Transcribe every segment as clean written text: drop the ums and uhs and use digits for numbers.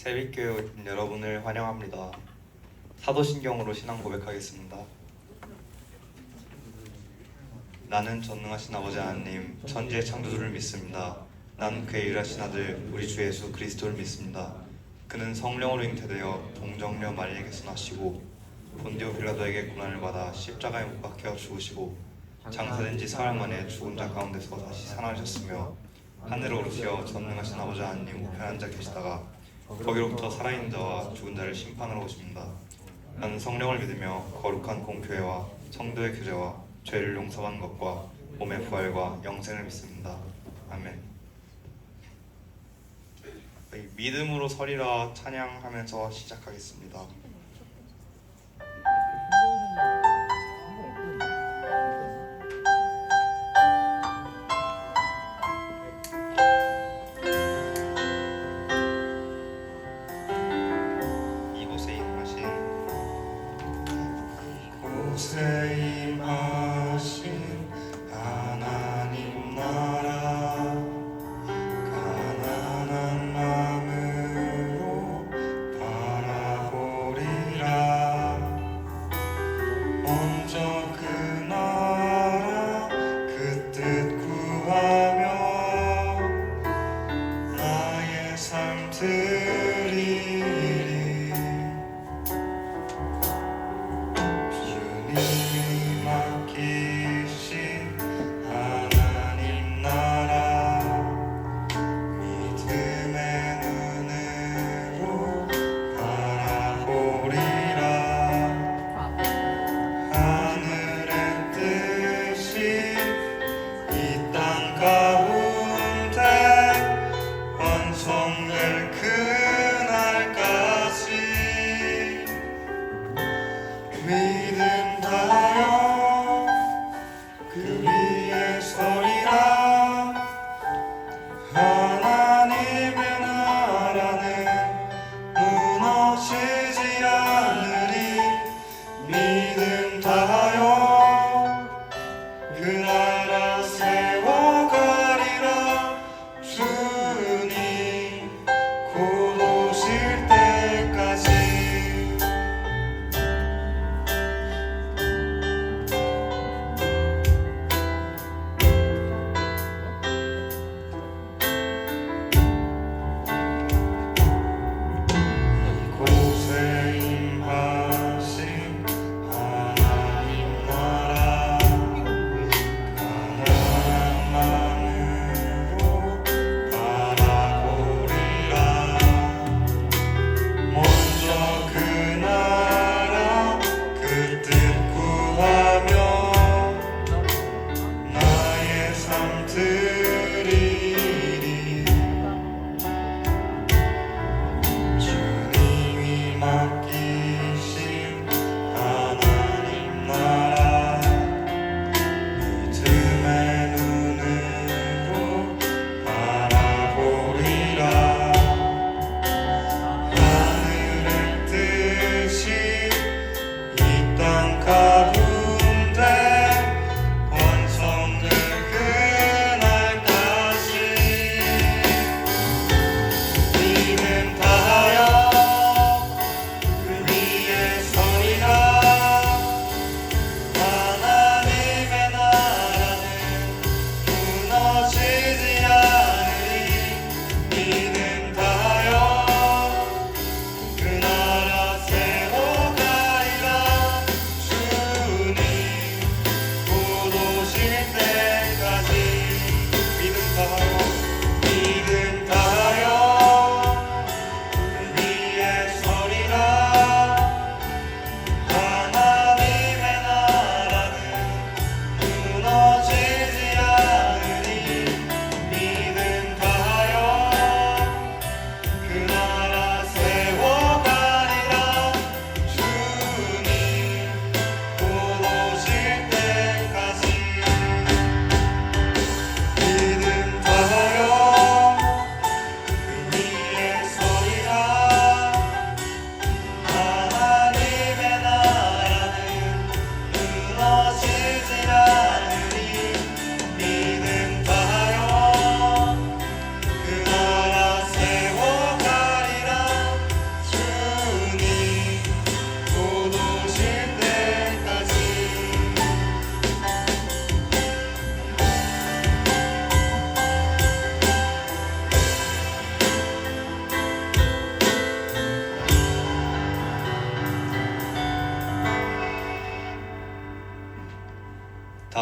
새빛교회 여러분을 환영합니다. 사도신경으로 신앙 고백하겠습니다. 나는 전능하신 아버지 하나님 천지의 창조주를 믿습니다. 나는 그의 유일하신 아들 우리 주 예수 그리스도를 믿습니다. 그는 성령으로 잉태되어 동정녀 마리아에게서 나시고 본디오 빌라도에게 고난을 받아 십자가에 못 박혀 죽으시고 장사된 지 사흘 만에 죽은 자 가운데서 다시 살아나셨으며 하늘에 오르시어 전능하신 아버지 하나님 우편에 앉아 계시다가 거기로부터 살아있는 자와 죽은 자를 심판하러 오십니다. 나는 성령을 믿으며 거룩한 공교회와 성도의 교제와 죄를 용서받는 것과 몸의 부활과 영생을 믿습니다. 아멘. 믿음으로 서리라 찬양하면서 시작하겠습니다. 이곳에 임하신 하나님 나라 가난한 마음으로 바라보리라. 먼저 그 나라 그 뜻 구하며 나의 삶 드리리. 주님이 맡기신 하나님 나라 믿음의 눈으로 바라보리라. 하늘의 뜻이 이 땅 가운데 완성될 그날까지 믿음 다하여 그 위에 서리라. 하나님의 나라는 무너지지 않으리. 믿음 다하여 그 나라 세워가리라. 주님 곧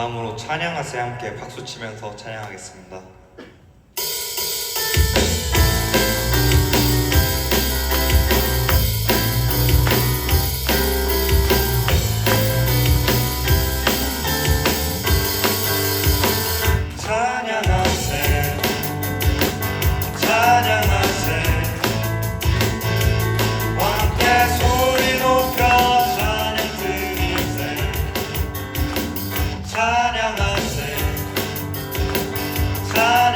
다음으로 찬양하세 함께 박수 치면서 찬양하겠습니다. 찬양하세 찬양하세 함께 소리 높여 찬양 드리세 찬양하세 찬양하세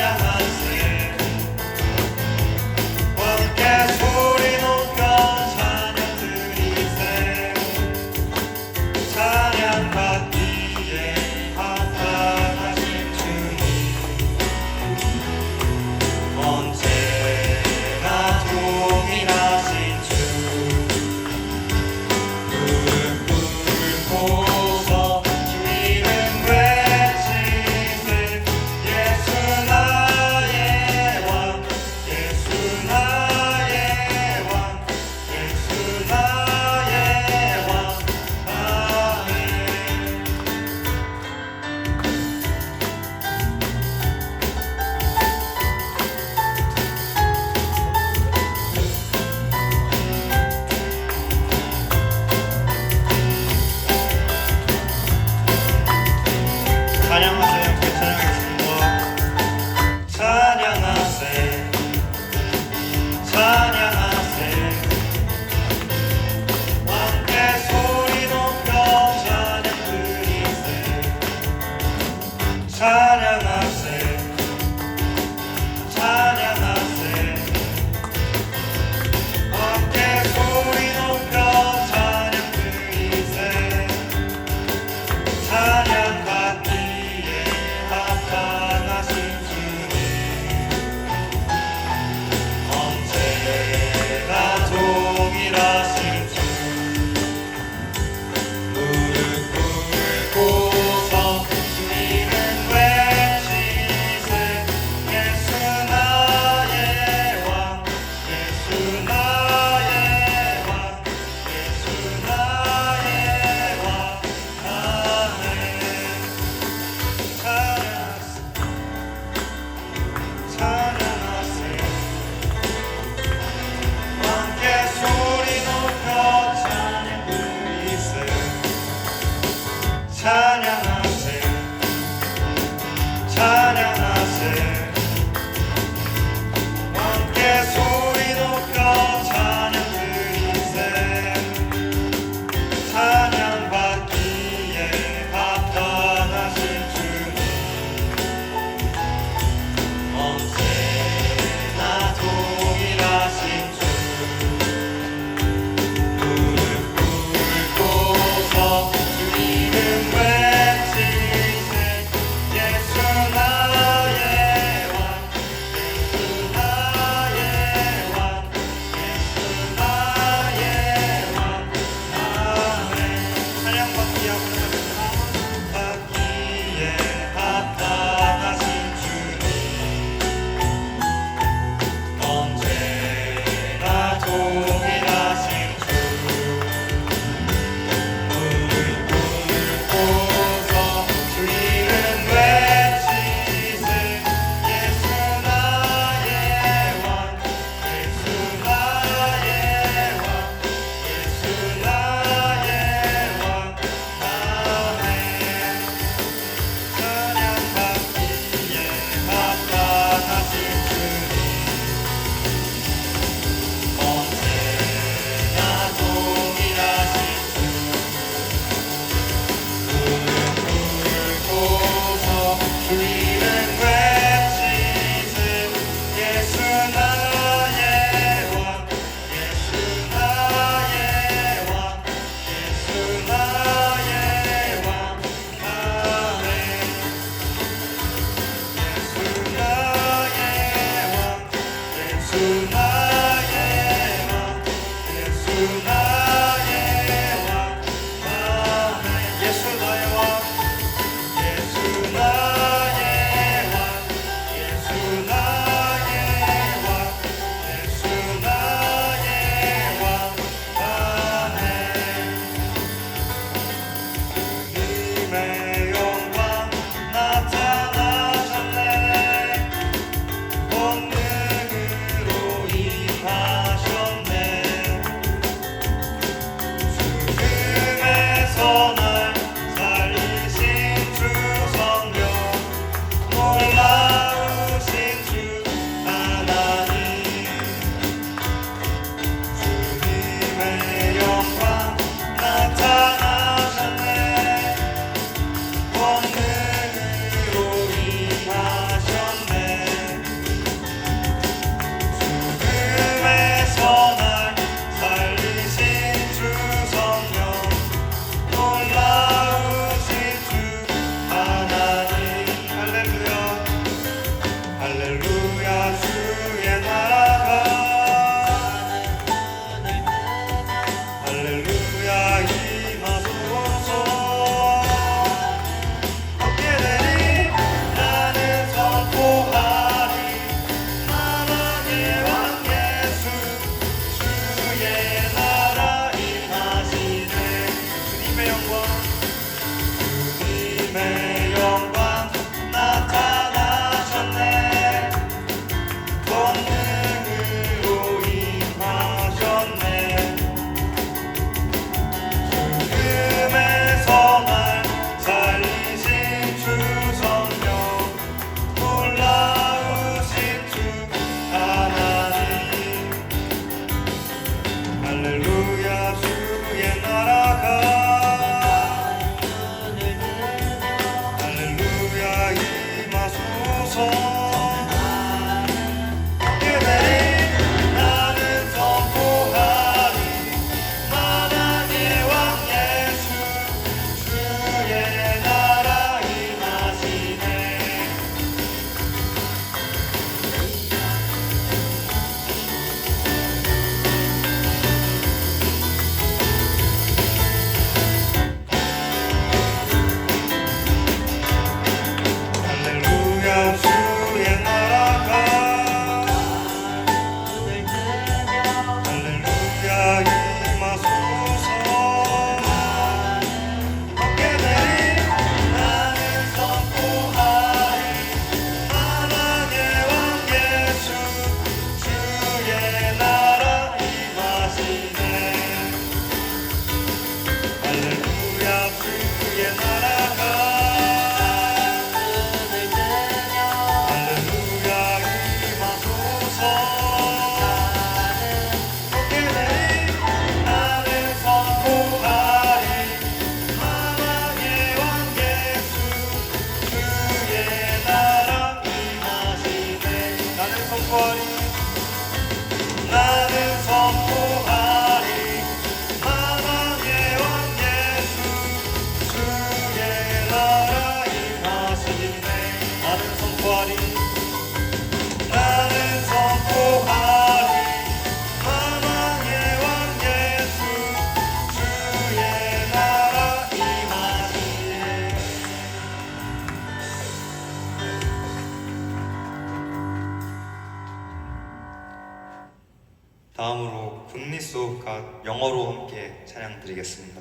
다음으로 굿니스가 영어로 함께 찬양 드리겠습니다.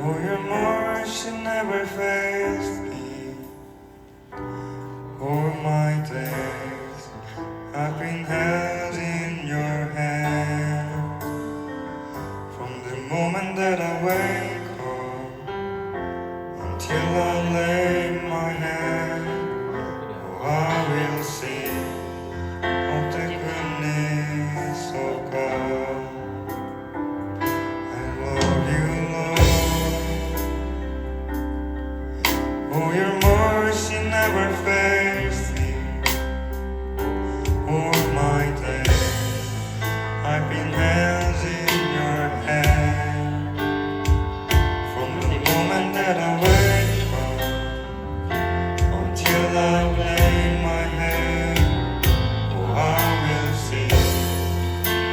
Oh, your mercy never fails me. All my days I've been held in your hand. From the moment that I wake up until I lay my head, oh, I will sing of the goodness of God. Oh, your mercy never fails me. All my days I've been held in your hand. From the moment that I wake up until I lay my head, oh, I will sing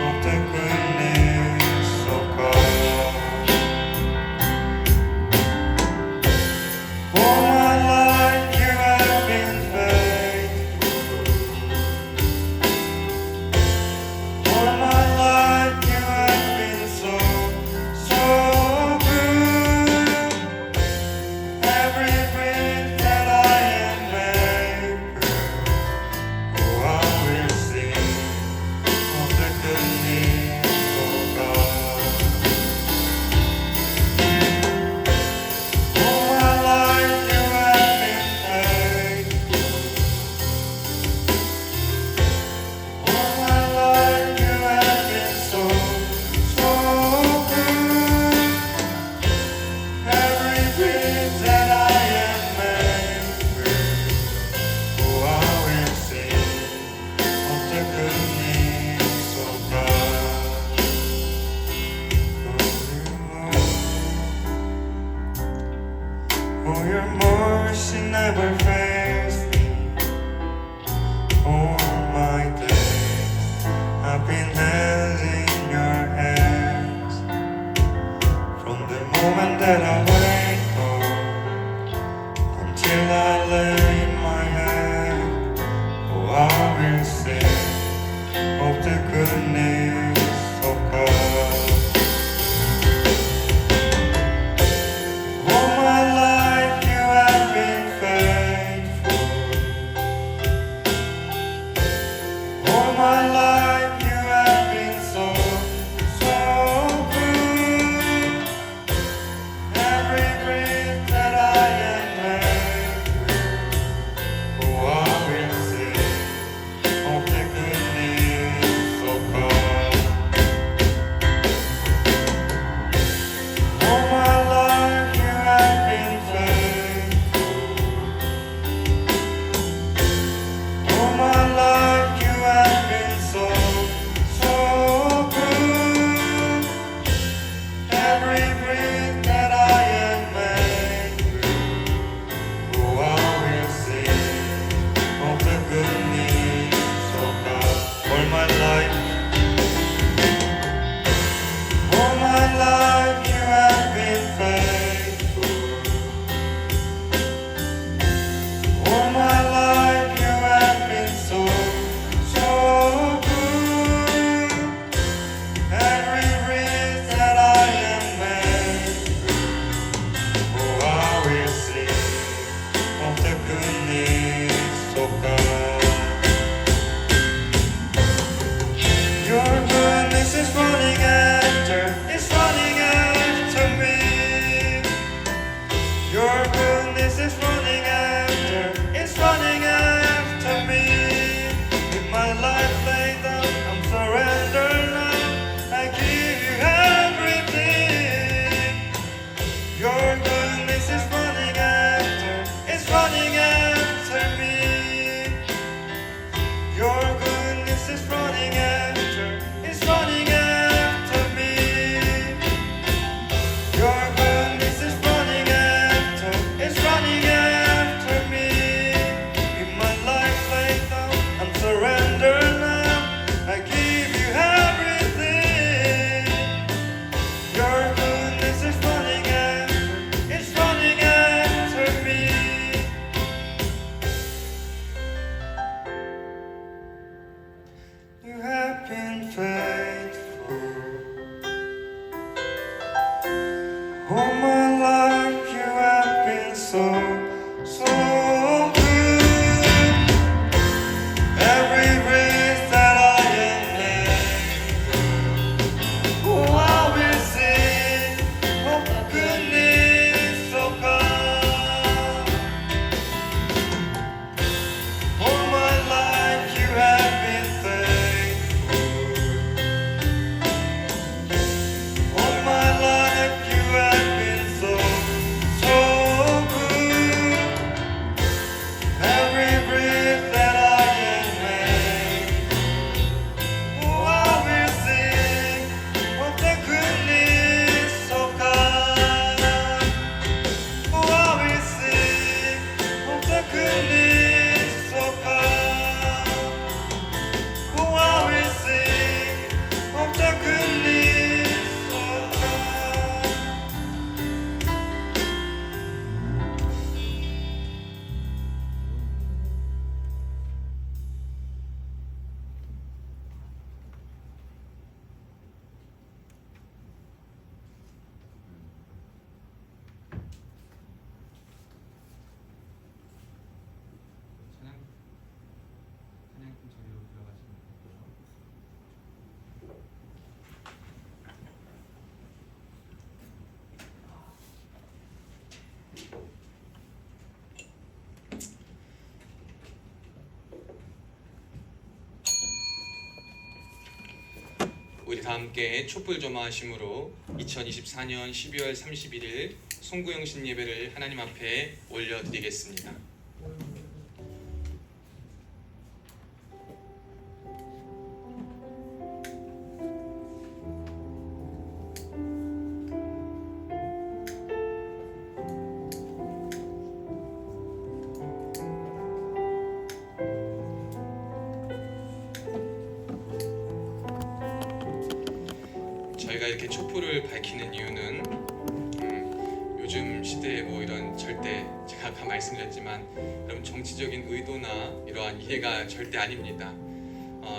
of the goodness of God. All my life you have been faithful. All my life you have been so, so good. Every breath that I am able, oh, I will sing of the goodness of God. All my life you have been faithful. All my life you have been so, so good. Every breath that I am able, oh, I will sing of the goodness of God. Oh, your mercy never fails me. All my days I've been held in your hands. From the moment that I wake up until I lay my head, oh, I will sing of the goodness of God. All my life you have been faithful. All my life you have been so, so good. Every breath that I am able, oh, I will sing of the 우리 다 함께 촛불 점화하심으로 2024년 12월 31일 송구영신 예배를 하나님 앞에 올려드리겠습니다. 저희가 이렇게 촛불을 밝히는 이유는 요즘 시대에 뭐 이런 절대 제가 아까 말씀드렸지만 여러분 정치적인 의도나 이러한 이해가 절대 아닙니다.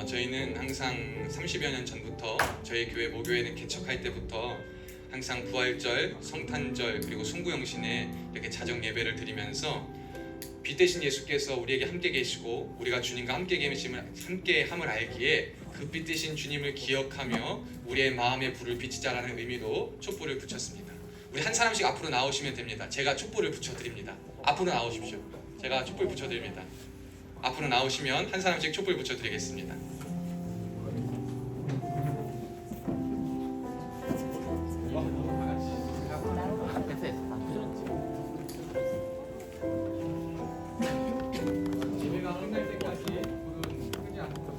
저희는 항상 30여 년 전부터 저희 교회 모교회는 개척할 때부터 항상 부활절, 성탄절 그리고 송구영신에 이렇게 자정 예배를 드리면서 빛 대신 예수께서 우리에게 함께 계시고 우리가 주님과 함께함을 알기에 그 빛 대신 주님을 기억하며 우리의 마음에 불을 비치자라는 의미로 촛불을 붙였습니다. 우리 한 사람씩 앞으로 나오시면 됩니다. 제가 촛불을 붙여드립니다. 앞으로 나오십시오. 제가 촛불 붙여드립니다. 앞으로 나오시면 한 사람씩 촛불 붙여드리겠습니다. 예배가 끝날 때까지 불은 끄지 않고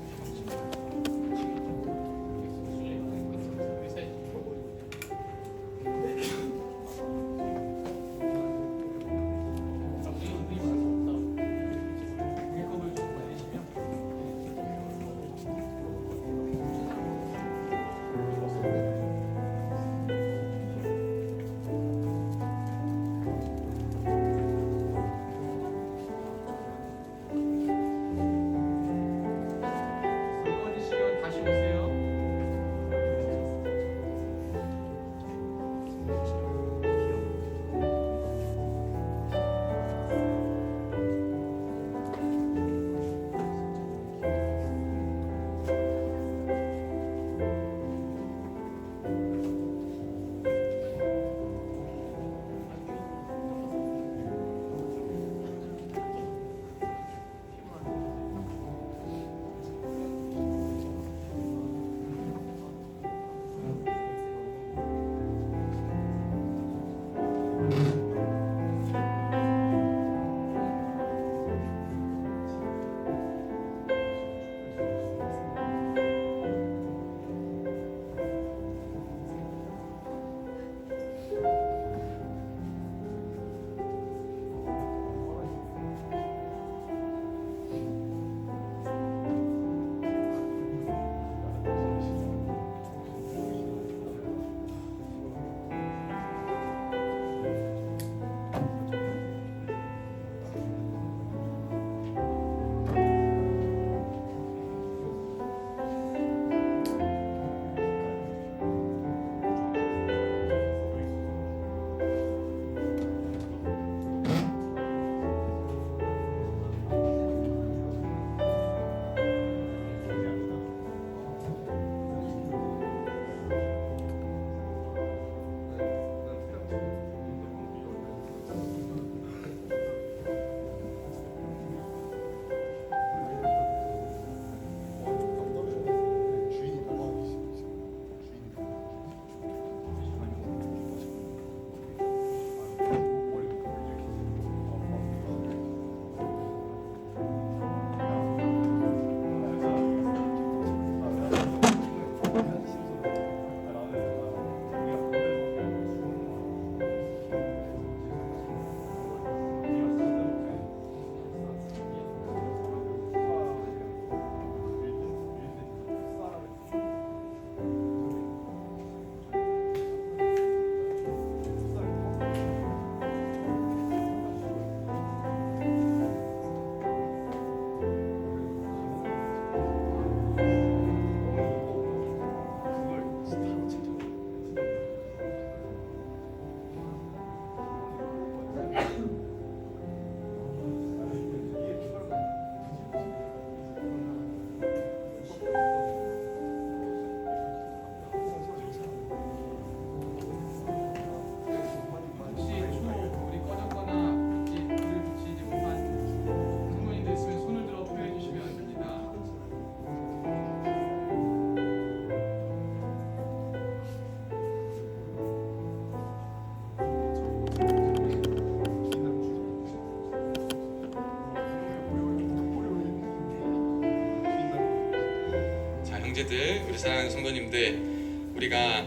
형제들, 우리 사랑하는 성도님들, 우리가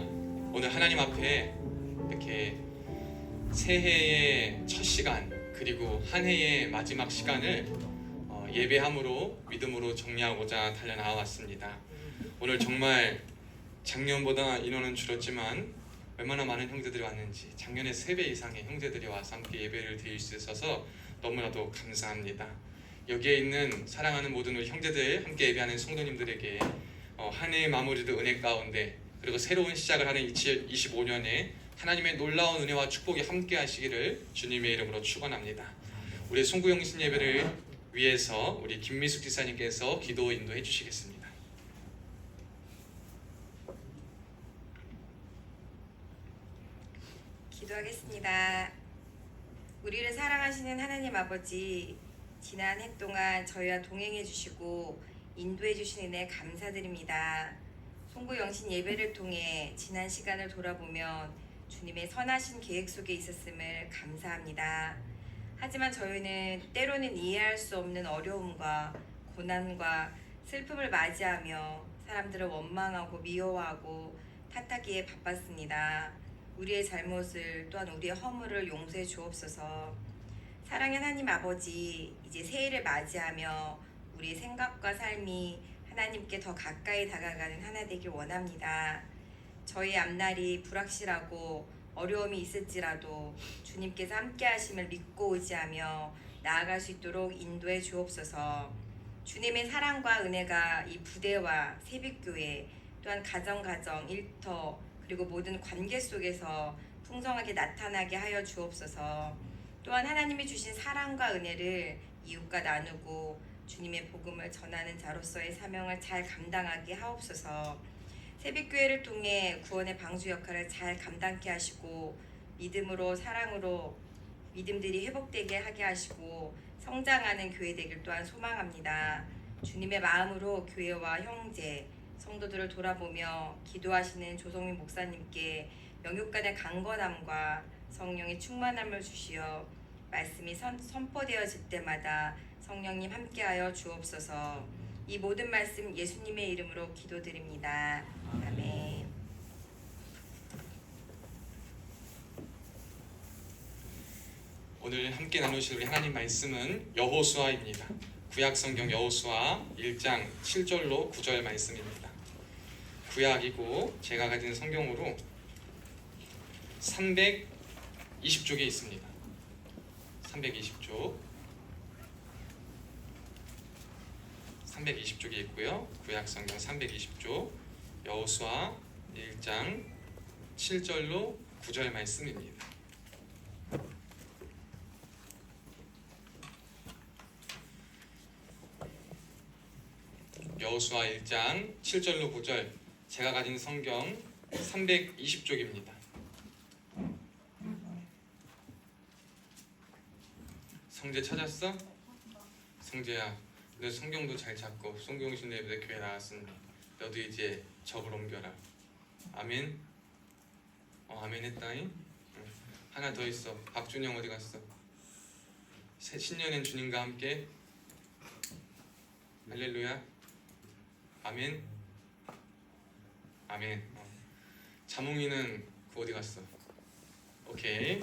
오늘 하나님 앞에 이렇게 새해의 첫 시간 그리고 한 해의 마지막 시간을 예배함으로 믿음으로 정리하고자 달려나와 왔습니다. 오늘 정말 작년보다 인원은 줄었지만 얼마나 많은 형제들이 왔는지, 작년에 3배 이상의 형제들이 와서 함께 예배를 드릴 수 있어서 너무나도 감사합니다. 여기에 있는 사랑하는 모든 우리 형제들, 함께 예배하는 성도님들에게 한 해의 마무리도 은혜 가운데, 그리고 새로운 시작을 하는 2025년에 하나님의 놀라운 은혜와 축복이 함께 하시기를 주님의 이름으로 축원합니다. 우리 송구영신 예배를 위해서 우리 김미숙 지사님께서 기도 인도해 주시겠습니다. 기도하겠습니다. 우리를 사랑하시는 하나님 아버지, 지난 해 동안 저희와 동행해 주시고 인도해 주신 은혜 감사드립니다. 송구영신 예배를 통해 지난 시간을 돌아보면 주님의 선하신 계획 속에 있었음을 감사합니다. 하지만 저희는 때로는 이해할 수 없는 어려움과 고난과 슬픔을 맞이하며 사람들을 원망하고 미워하고 탓하기에 바빴습니다. 우리의 잘못을 또한 우리의 허물을 용서해 주옵소서. 사랑의 하나님 아버지, 이제 새해를 맞이하며 우리의 생각과 삶이 하나님께 더 가까이 다가가는 하나 되길 원합니다. 저희 앞날이 불확실하고 어려움이 있을지라도 주님께서 함께 하심을 믿고 의지하며 나아갈 수 있도록 인도해 주옵소서. 주님의 사랑과 은혜가 이 부대와 새빛교회 또한 가정, 일터 그리고 모든 관계 속에서 풍성하게 나타나게 하여 주옵소서. 또한 하나님이 주신 사랑과 은혜를 이웃과 나누고 주님의 복음을 전하는 자로서의 사명을 잘 감당하게 하옵소서. 새빛교회를 통해 구원의 방주 역할을 잘 감당케 하시고 믿음으로 사랑으로 믿음들이 회복되게 하게 하시고 성장하는 교회 되길 또한 소망합니다. 주님의 마음으로 교회와 형제, 성도들을 돌아보며 기도하시는 조성민 목사님께 영육간의 강건함과 성령의 충만함을 주시어 말씀이 선포되어질 때마다 성령님 함께하여 주옵소서. 이 모든 말씀 예수님의 이름으로 기도드립니다. 아멘. 오늘 함께 나누실 우리 하나님 말씀은 여호수아입니다. 구약성경 여호수아 1장 7절로 9절 말씀입니다. 구약이고 제가 가진 성경으로 320쪽에 있습니다. 320쪽에 있고요. 구약성경 320쪽 여호수아 1장 7절로 9절 말씀입니다. 여호수아 1장 7절로 9절, 제가 가진 성경 320쪽입니다. 성재 찾았어? 성재야, 너 성경도 잘 찾고 송경신 예배 교회 나왔으니 너도 이제 접을 옮겨라. 아멘. 아멘 했다잉. 하나 더 있어. 박준영 어디 갔어? 신년엔 주님과 함께. 할렐루야. 아멘. 아멘. 자몽이는 어디 갔어? 오케이.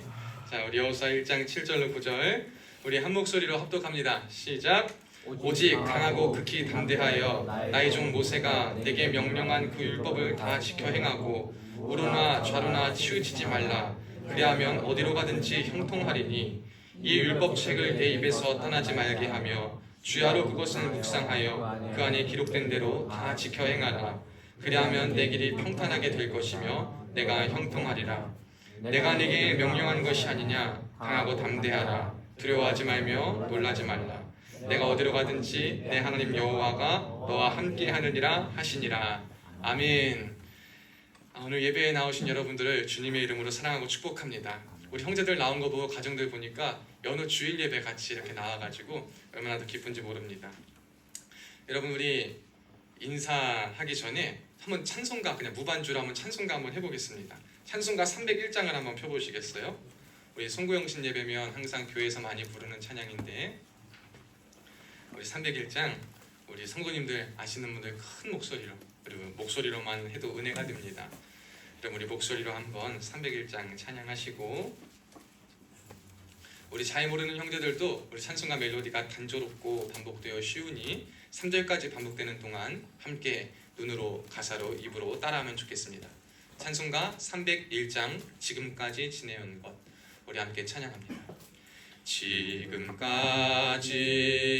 자, 우리 여호수아 1장 7절로 9절 우리 한 목소리로 합독합니다. 시작. 오직 강하고 극히 담대하여 나의 종 모세가 내게 명령한 그 율법을 다 지켜 행하고 우로나 좌로나 치우치지 말라. 그리하면 어디로 가든지 형통하리니 이 율법책을 내 입에서 떠나지 말게 하며 주야로 그것을 묵상하여 그 안에 기록된 대로 다 지켜 행하라. 그리하면 내 길이 평탄하게 될 것이며 내가 형통하리라. 내가 네게 명령한 것이 아니냐. 강하고 담대하라. 두려워하지 말며 놀라지 말라. 내가 어디로 가든지 내 하나님 여호와가 너와 함께 하느니라 하시니라. 아멘. 오늘 예배에 나오신 여러분들을 주님의 이름으로 사랑하고 축복합니다. 우리 형제들 나온 거 보고 가정들 보니까 여느 주일 예배 같이 이렇게 나와가지고 얼마나 더 기쁜지 모릅니다. 여러분, 우리 인사하기 전에 한번 찬송가, 그냥 무반주로 한번 찬송가 한번 해보겠습니다. 찬송가 301장을 한번 펴보시겠어요? 우리 송구영신 예배면 항상 교회에서 많이 부르는 찬양인데 우리 301장 우리 성도님들 아시는 분들 큰 목소리로 그리고 목소리로만 해도 은혜가 됩니다. 그럼 우리 목소리로 한번 301장 찬양하시고, 우리 잘 모르는 형제들도 우리 찬송가 멜로디가 단조롭고 반복되어 쉬우니 3절까지 반복되는 동안 함께 눈으로 가사로 입으로 따라하면 좋겠습니다. 찬송가 301장 지금까지 지내온 것, 우리 함께 찬양합니다. 지금까지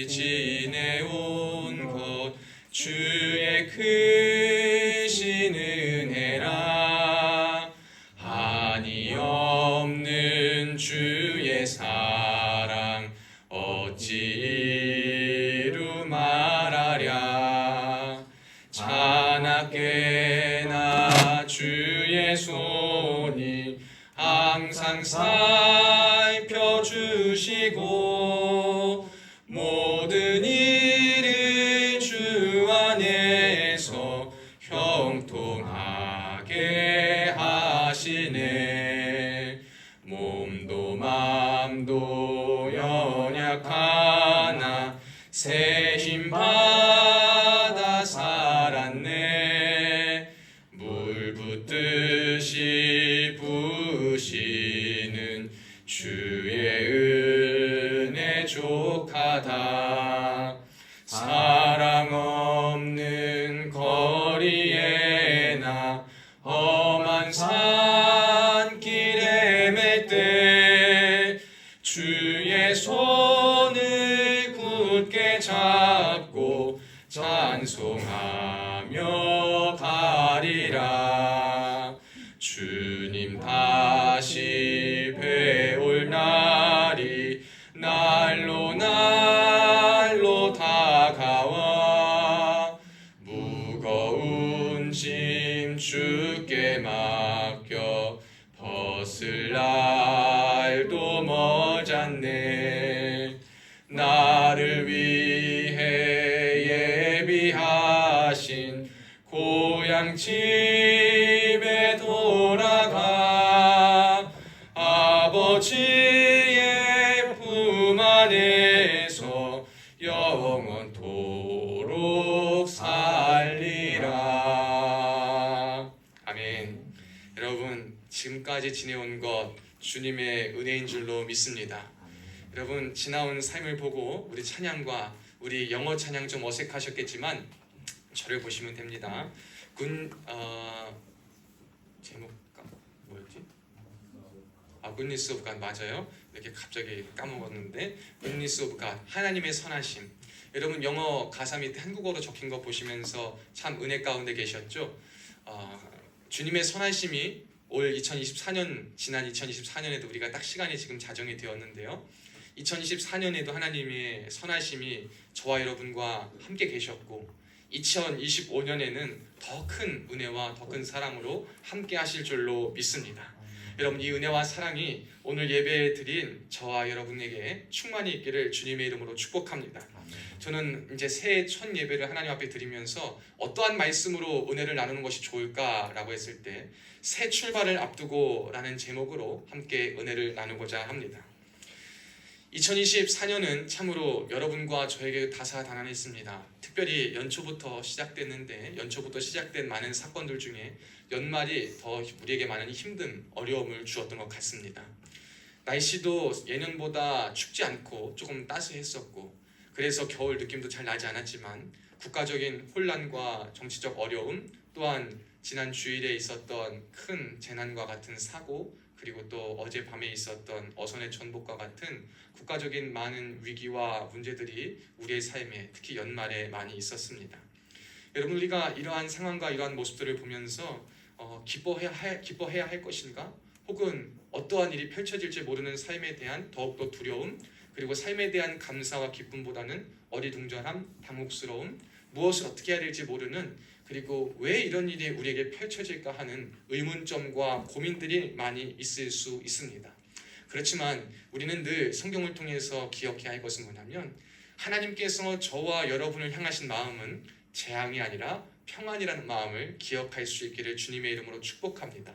지내온 것 주의 크신 은혜라, 한이 없는 주의 사랑 어찌 이루 말하랴. 자나깨나 주의 손이 항상 살펴주시고, 모든 일을 주 안에서 형통하게 하시네. 몸도 맘도 연약하나 새 힘 받아 살았네. 물 붓듯이 부으시는 주의 은혜 족하다. 사랑 없는 거리에나 험한 산길에 맬 때 주의 손을 굳게 잡고 찬송하며 가리라. 주님 다시 뵈올 날이 날로 날로 다가와, 무거운 짐 주께 맡겨 벗을 날도 머졌네. 나를 위해 예비하신 고향 집에 돌아가 아버지의 품 안에서 영원토록 살리라. 아멘. 여러분, 지금까지 지내온 것 주님의 은혜인 줄로 믿습니다. 여러분, 지나온 삶을 보고 우리 찬양과 우리 영어 찬양 좀 어색하셨겠지만 저를 보시면 됩니다. 제목가 뭐였지? 굿니스 오브 갓 맞아요. 이렇게 갑자기 까먹었는데, 굿니스 오브 갓, 하나님의 선하심. 여러분, 영어 가사 밑에 한국어로 적힌 거 보시면서 참 은혜 가운데 계셨죠? 주님의 선하심이 올 2024년, 지난 2024년에도 우리가 딱 시간이 지금 자정이 되었는데요. 2024년에도 하나님의 선하심이 저와 여러분과 함께 계셨고, 2025년에는 더 큰 은혜와 더 큰 사랑으로 함께 하실 줄로 믿습니다. 여러분, 이 은혜와 사랑이 오늘 예배 드린 저와 여러분에게 충만히 있기를 주님의 이름으로 축복합니다. 저는 이제 새해 첫 예배를 하나님 앞에 드리면서 어떠한 말씀으로 은혜를 나누는 것이 좋을까라고 했을 때, 새 출발을 앞두고 라는 제목으로 함께 은혜를 나누고자 합니다. 2024년은 참으로 여러분과 저에게 다사다난했습니다. 특별히 연초부터 시작된 많은 사건들 중에 연말이 더 우리에게 많은 힘든 어려움을 주었던 것 같습니다. 날씨도 예년보다 춥지 않고 조금 따스했었고, 그래서 겨울 느낌도 잘 나지 않았지만 국가적인 혼란과 정치적 어려움, 또한 지난 주일에 있었던 큰 재난과 같은 사고, 그리고 또 어젯밤에 있었던 어선의 전복과 같은 국가적인 많은 위기와 문제들이 우리의 삶에, 특히 연말에 많이 있었습니다. 여러분, 우리가 이러한 상황과 이러한 모습들을 보면서 기뻐해야 할 것인가? 혹은 어떠한 일이 펼쳐질지 모르는 삶에 대한 더욱더 두려움, 그리고 삶에 대한 감사와 기쁨보다는 어리둥절함, 당혹스러움, 무엇을 어떻게 해야 될지 모르는, 그리고 왜 이런 일이 우리에게 펼쳐질까 하는 의문점과 고민들이 많이 있을 수 있습니다. 그렇지만 우리는 늘 성경을 통해서 기억해야 할 것은 뭐냐면, 하나님께서 저와 여러분을 향하신 마음은 재앙이 아니라 평안이라는 마음을 기억할 수 있기를 주님의 이름으로 축복합니다.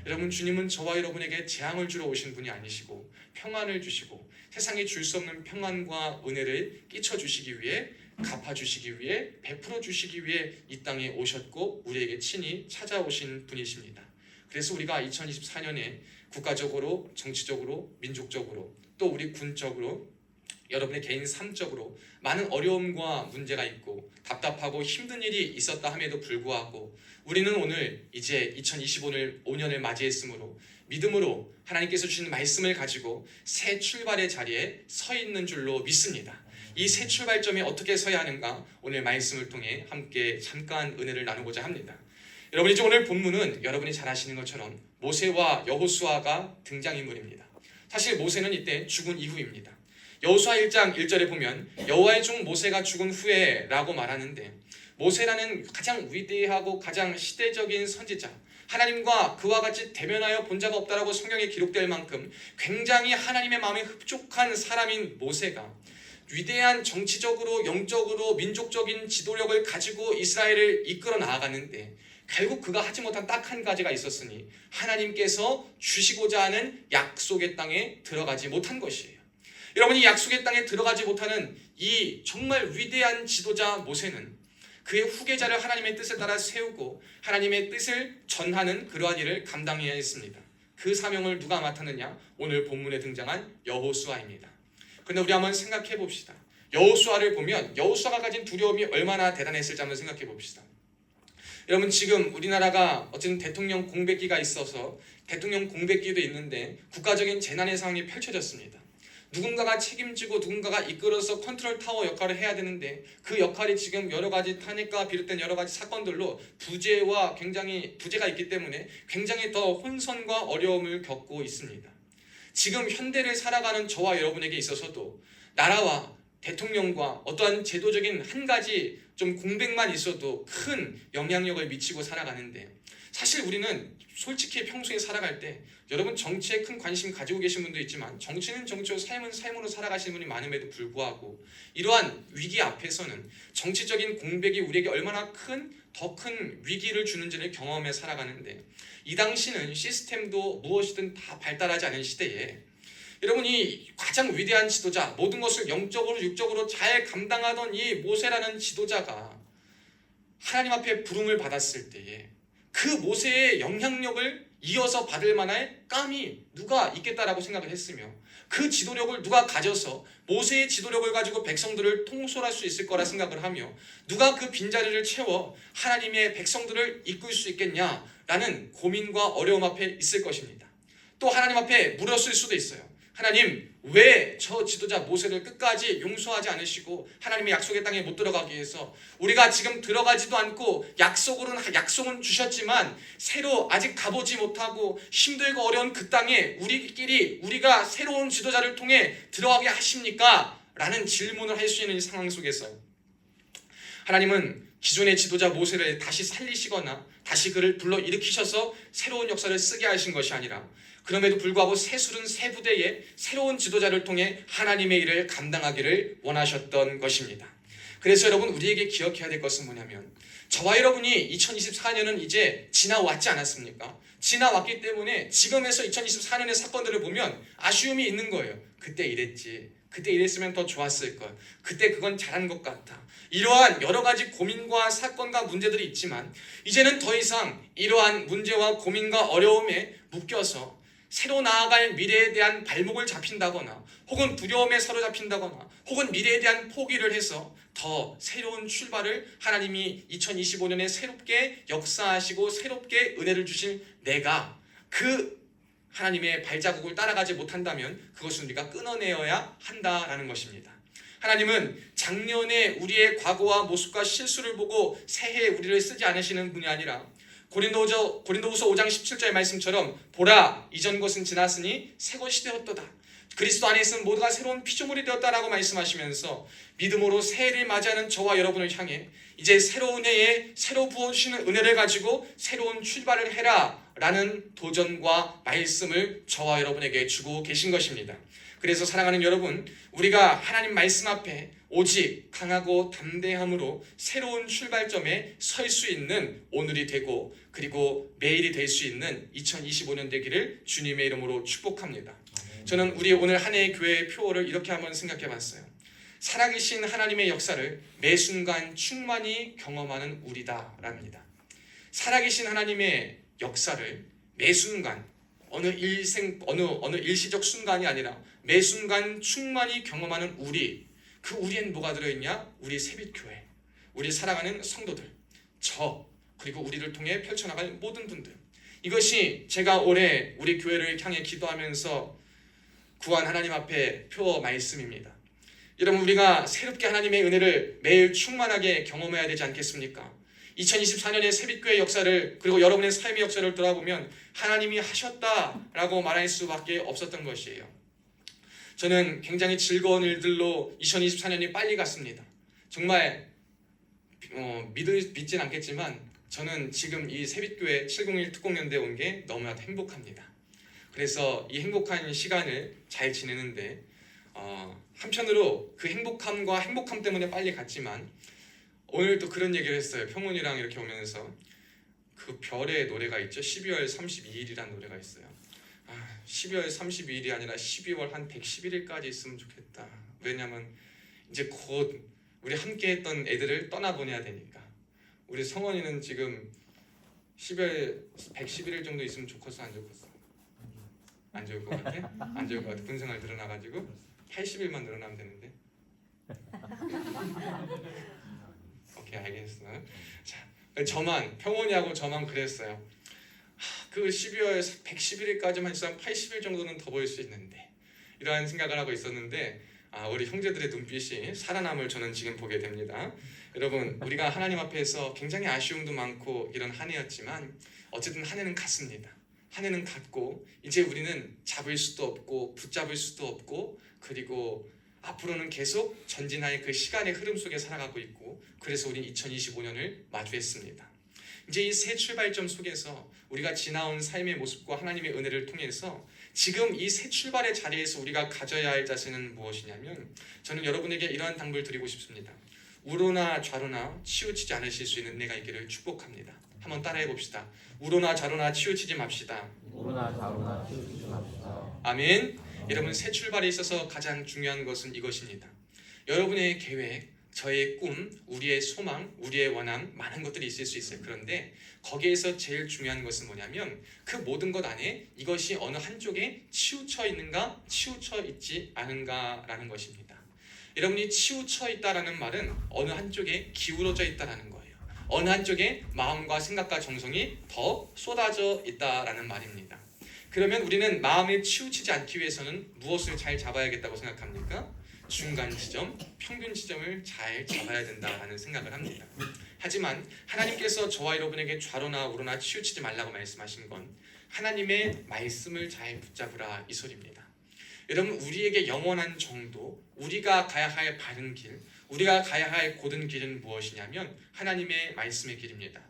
여러분, 주님은 저와 여러분에게 재앙을 주러 오신 분이 아니시고 평안을 주시고 세상에 줄 수 없는 평안과 은혜를 끼쳐주시기 위해 갚아주시기 위해, 베풀어 주시기 위해 이 땅에 오셨고 우리에게 친히 찾아오신 분이십니다. 그래서 우리가 2024년에 국가적으로, 정치적으로, 민족적으로, 또 우리 군적으로, 여러분의 개인 삶적으로 많은 어려움과 문제가 있고 답답하고 힘든 일이 있었다 함에도 불구하고 우리는 오늘 이제 2025년을 맞이했으므로 믿음으로 하나님께서 주신 말씀을 가지고 새 출발의 자리에 서 있는 줄로 믿습니다. 이 새 출발점에 어떻게 서야 하는가 오늘 말씀을 통해 함께 잠깐 은혜를 나누고자 합니다. 여러분, 이제 오늘 본문은 여러분이 잘 아시는 것처럼 모세와 여호수아가 등장인물입니다. 사실 모세는 이때 죽은 이후입니다. 여호수아 1장 1절에 보면 여호와의 종 모세가 죽은 후에 라고 말하는데, 모세라는 가장 위대하고 가장 시대적인 선지자, 하나님과 그와 같이 대면하여 본 자가 없다라고 성경에 기록될 만큼 굉장히 하나님의 마음에 흡족한 사람인 모세가 위대한 정치적으로, 영적으로, 민족적인 지도력을 가지고 이스라엘을 이끌어 나아갔는데 결국 그가 하지 못한 딱 한 가지가 있었으니 하나님께서 주시고자 하는 약속의 땅에 들어가지 못한 것이에요. 여러분이 약속의 땅에 들어가지 못하는 이 정말 위대한 지도자 모세는 그의 후계자를 하나님의 뜻에 따라 세우고 하나님의 뜻을 전하는 그러한 일을 감당해야 했습니다. 그 사명을 누가 맡았느냐? 오늘 본문에 등장한 여호수아입니다. 그런데 우리 한번 생각해 봅시다. 여호수아를 보면 여호수아가 가진 두려움이 얼마나 대단했을지 한번 생각해 봅시다. 여러분, 지금 우리나라가 어쨌든 대통령 공백기가 있어서 대통령 공백기도 있는데 국가적인 재난의 상황이 펼쳐졌습니다. 누군가가 책임지고 누군가가 이끌어서 컨트롤 타워 역할을 해야 되는데 그 역할이 지금 여러 가지 탄핵과 비롯된 여러 가지 사건들로 부재가 있기 때문에 굉장히 더 혼선과 어려움을 겪고 있습니다. 지금 현대를 살아가는 저와 여러분에게 있어서도 나라와 대통령과 어떠한 제도적인 한 가지 좀 공백만 있어도 큰 영향력을 미치고 살아가는데, 사실 우리는 솔직히 평소에 살아갈 때 여러분 정치에 큰 관심 가지고 계신 분도 있지만 정치는 정치로, 삶은 삶으로 살아가시는 분이 많음에도 불구하고 이러한 위기 앞에서는 정치적인 공백이 우리에게 얼마나 더 큰 위기를 주는지를 경험해 살아가는데, 이 당시는 시스템도 무엇이든 다 발달하지 않은 시대에 여러분이 가장 위대한 지도자, 모든 것을 영적으로 육적으로 잘 감당하던 이 모세라는 지도자가 하나님 앞에 부름을 받았을 때에 그 모세의 영향력을 이어서 받을 만한 감이 누가 있겠다라고 생각을 했으며, 그 지도력을 누가 가져서 모세의 지도력을 가지고 백성들을 통솔할 수 있을 거라 생각을 하며 누가 그 빈자리를 채워 하나님의 백성들을 이끌 수 있겠냐라는 고민과 어려움 앞에 있을 것입니다. 또 하나님 앞에 물었을 수도 있어요. 하나님, 왜 저 지도자 모세를 끝까지 용서하지 않으시고 하나님의 약속의 땅에 못 들어가기 위해서 우리가 지금 들어가지도 않고 약속은 주셨지만 새로 아직 가보지 못하고 힘들고 어려운 그 땅에 우리가 새로운 지도자를 통해 들어가게 하십니까? 라는 질문을 할 수 있는 상황 속에서 하나님은 기존의 지도자 모세를 다시 살리시거나 다시 그를 불러일으키셔서 새로운 역사를 쓰게 하신 것이 아니라, 그럼에도 불구하고 새술은 새 부대에 새로운 지도자를 통해 하나님의 일을 감당하기를 원하셨던 것입니다. 그래서 여러분, 우리에게 기억해야 될 것은 뭐냐면, 저와 여러분이 2024년은 이제 지나왔지 않았습니까? 지나왔기 때문에 지금에서 2024년의 사건들을 보면 아쉬움이 있는 거예요. 그때 이랬지, 그때 이랬으면 더 좋았을 걸, 그때 그건 잘한 것 같아. 이러한 여러 가지 고민과 사건과 문제들이 있지만 이제는 더 이상 이러한 문제와 고민과 어려움에 묶여서 새로 나아갈 미래에 대한 발목을 잡힌다거나 혹은 두려움에 사로잡힌다거나 혹은 미래에 대한 포기를 해서 더 새로운 출발을 하나님이 2025년에 새롭게 역사하시고 새롭게 은혜를 주실 내가 그 하나님의 발자국을 따라가지 못한다면 그것은 우리가 끊어내어야 한다라는 것입니다. 하나님은 작년에 우리의 과거와 모습과 실수를 보고 새해에 우리를 쓰지 않으시는 분이 아니라 고린도후서 5장 17절 말씀처럼 보라, 이전 것은 지났으니 새 것이 되었도다. 그리스도 안에 있으면 모두가 새로운 피조물이 되었다라고 말씀하시면서 믿음으로 새해를 맞이하는 저와 여러분을 향해 이제 새로운 해에 새로 부어주시는 은혜를 가지고 새로운 출발을 해라 라는 도전과 말씀을 저와 여러분에게 주고 계신 것입니다. 그래서 사랑하는 여러분, 우리가 하나님 말씀 앞에 오직 강하고 담대함으로 새로운 출발점에 설 수 있는 오늘이 되고 그리고 매일이 될 수 있는 2025년 되기를 주님의 이름으로 축복합니다. 저는 우리 오늘 한 해의 교회의 표어를 이렇게 한번 생각해 봤어요. 살아계신 하나님의 역사를 매 순간 충만히 경험하는 우리다랍니다. 살아계신 하나님의 역사를 매 순간 어느 일시적 순간이 아니라 매 순간 충만히 경험하는 우리, 그 우리엔 뭐가 들어있냐? 우리 새빛교회, 우리 사랑하는 성도들, 그리고 우리를 통해 펼쳐나갈 모든 분들. 이것이 제가 올해 우리 교회를 향해 기도하면서 구한 하나님 앞에 표 말씀입니다. 여러분, 우리가 새롭게 하나님의 은혜를 매일 충만하게 경험해야 되지 않겠습니까? 2024년의 새빛교회 역사를, 그리고 여러분의 삶의 역사를 돌아보면 하나님이 하셨다라고 말할 수밖에 없었던 것이에요. 저는 굉장히 즐거운 일들로 2024년이 빨리 갔습니다. 정말 믿진 않겠지만 저는 지금 이 새빛교회 701 특공연대에 온 게 너무나도 행복합니다. 그래서 이 행복한 시간을 잘 지내는데 한편으로 그 행복함 때문에 빨리 갔지만 오늘 또 그런 얘기를 했어요. 평훈이랑 이렇게 오면서 그 별의 노래가 있죠. 12월 32일이라는 노래가 있어요. 12월 32일이 아니라 12월 한 111일까지 있으면 좋겠다. 왜냐면 이제 곧 우리 함께 했던 애들을 떠나보내야 되니까. 우리 성원이는 지금 12월 111일 정도 있으면 좋겠어, 안 좋겠어? 안 좋을 것 같아? 안 좋을 것 같아. 군생활 늘어나가지고 80일만 늘어나면 되는데. 오케이, 알겠어. 자, 평원이하고 저만 그랬어요. 그 12월 111일까지만 있으면 80일 정도는 더 보일 수 있는데, 이러한 생각을 하고 있었는데 우리 형제들의 눈빛이 살아남을 저는 지금 보게 됩니다. 여러분, 우리가 하나님 앞에서 굉장히 아쉬움도 많고 이런 한 해였지만 어쨌든 한 해는 갔습니다. 한 해는 갔고 이제 우리는 잡을 수도 없고 붙잡을 수도 없고, 그리고 앞으로는 계속 전진할 그 시간의 흐름 속에 살아가고 있고, 그래서 우리는 2025년을 마주했습니다. 이제 이 새 출발점 속에서 우리가 지나온 삶의 모습과 하나님의 은혜를 통해서 지금 이 새 출발의 자리에서 우리가 가져야 할 자세는 무엇이냐면, 저는 여러분에게 이러한 당부를 드리고 싶습니다. 우로나 좌로나 치우치지 않으실 수 있는 은혜가 있기를 축복합니다. 한번 따라해 봅시다. 우로나 좌로나 치우치지 맙시다. 우로나 좌로나 치우치지 맙시다. 아멘. 여러분, 새 출발에 있어서 가장 중요한 것은 이것입니다. 여러분의 계획, 저의 꿈, 우리의 소망, 우리의 원함, 많은 것들이 있을 수 있어요. 그런데 거기에서 제일 중요한 것은 뭐냐면 그 모든 것 안에 이것이 어느 한쪽에 치우쳐 있는가, 치우쳐 있지 않은가라는 것입니다. 여러분이 치우쳐 있다라는 말은 어느 한쪽에 기울어져 있다라는 거예요. 어느 한쪽에 마음과 생각과 정성이 더 쏟아져 있다라는 말입니다. 그러면 우리는 마음에 치우치지 않기 위해서는 무엇을 잘 잡아야겠다고 생각합니까? 중간 지점, 평균 지점을 잘 잡아야 된다라는 생각을 합니다. 하지만 하나님께서 저와 여러분에게 좌로나 우로나 치우치지 말라고 말씀하신 건 하나님의 말씀을 잘 붙잡으라 이 소리입니다. 여러분, 우리에게 영원한 정도, 우리가 가야 할 바른 길, 우리가 가야 할 곧은 길은 무엇이냐면 하나님의 말씀의 길입니다.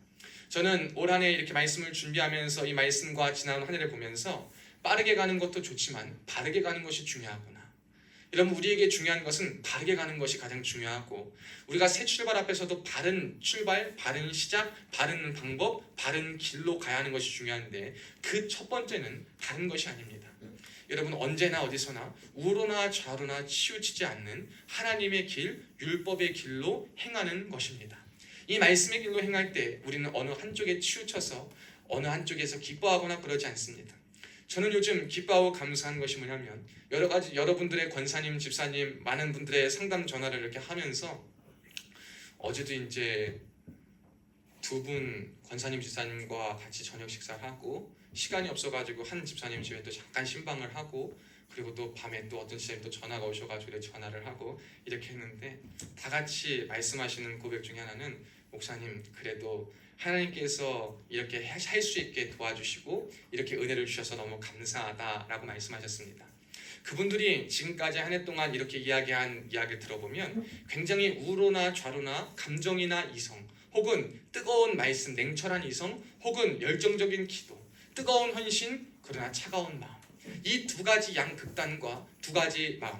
저는 올 한 해 이렇게 말씀을 준비하면서 이 말씀과 지난 한 해를 보면서 빠르게 가는 것도 좋지만 바르게 가는 것이 중요하구나. 여러분, 우리에게 중요한 것은 바르게 가는 것이 가장 중요하고, 우리가 새 출발 앞에서도 바른 출발, 바른 시작, 바른 방법, 바른 길로 가야 하는 것이 중요한데 그 첫 번째는 다른 것이 아닙니다. 여러분, 언제나 어디서나 우로나 좌로나 치우치지 않는 하나님의 길, 율법의 길로 행하는 것입니다. 이 말씀의 길로 행할 때 우리는 어느 한쪽에 치우쳐서 어느 한쪽에서 기뻐하거나 그러지 않습니다. 저는 요즘 기뻐하고 감사한 것이 뭐냐면 여러 가지 여러분들의 권사님, 집사님, 많은 분들의 상담 전화를 이렇게 하면서 어제도 이제 두 분 권사님, 집사님과 같이 저녁 식사를 하고 시간이 없어가지고 한 집사님 집에 또 잠깐 신방을 하고, 그리고 또 밤에 또 어떤 집사님 또 전화가 오셔가지고 전화를 하고 이렇게 했는데 다 같이 말씀하시는 고백 중에 하나는, 목사님, 그래도 하나님께서 이렇게 할 수 있게 도와주시고 이렇게 은혜를 주셔서 너무 감사하다라고 말씀하셨습니다. 그분들이 지금까지 한 해 동안 이렇게 이야기한 이야기를 들어보면 굉장히 우로나 좌로나 감정이나 이성, 혹은 뜨거운 말씀, 냉철한 이성, 혹은 열정적인 기도, 뜨거운 헌신, 그러나 차가운 마음, 이 두 가지 양극단과 두 가지 마음,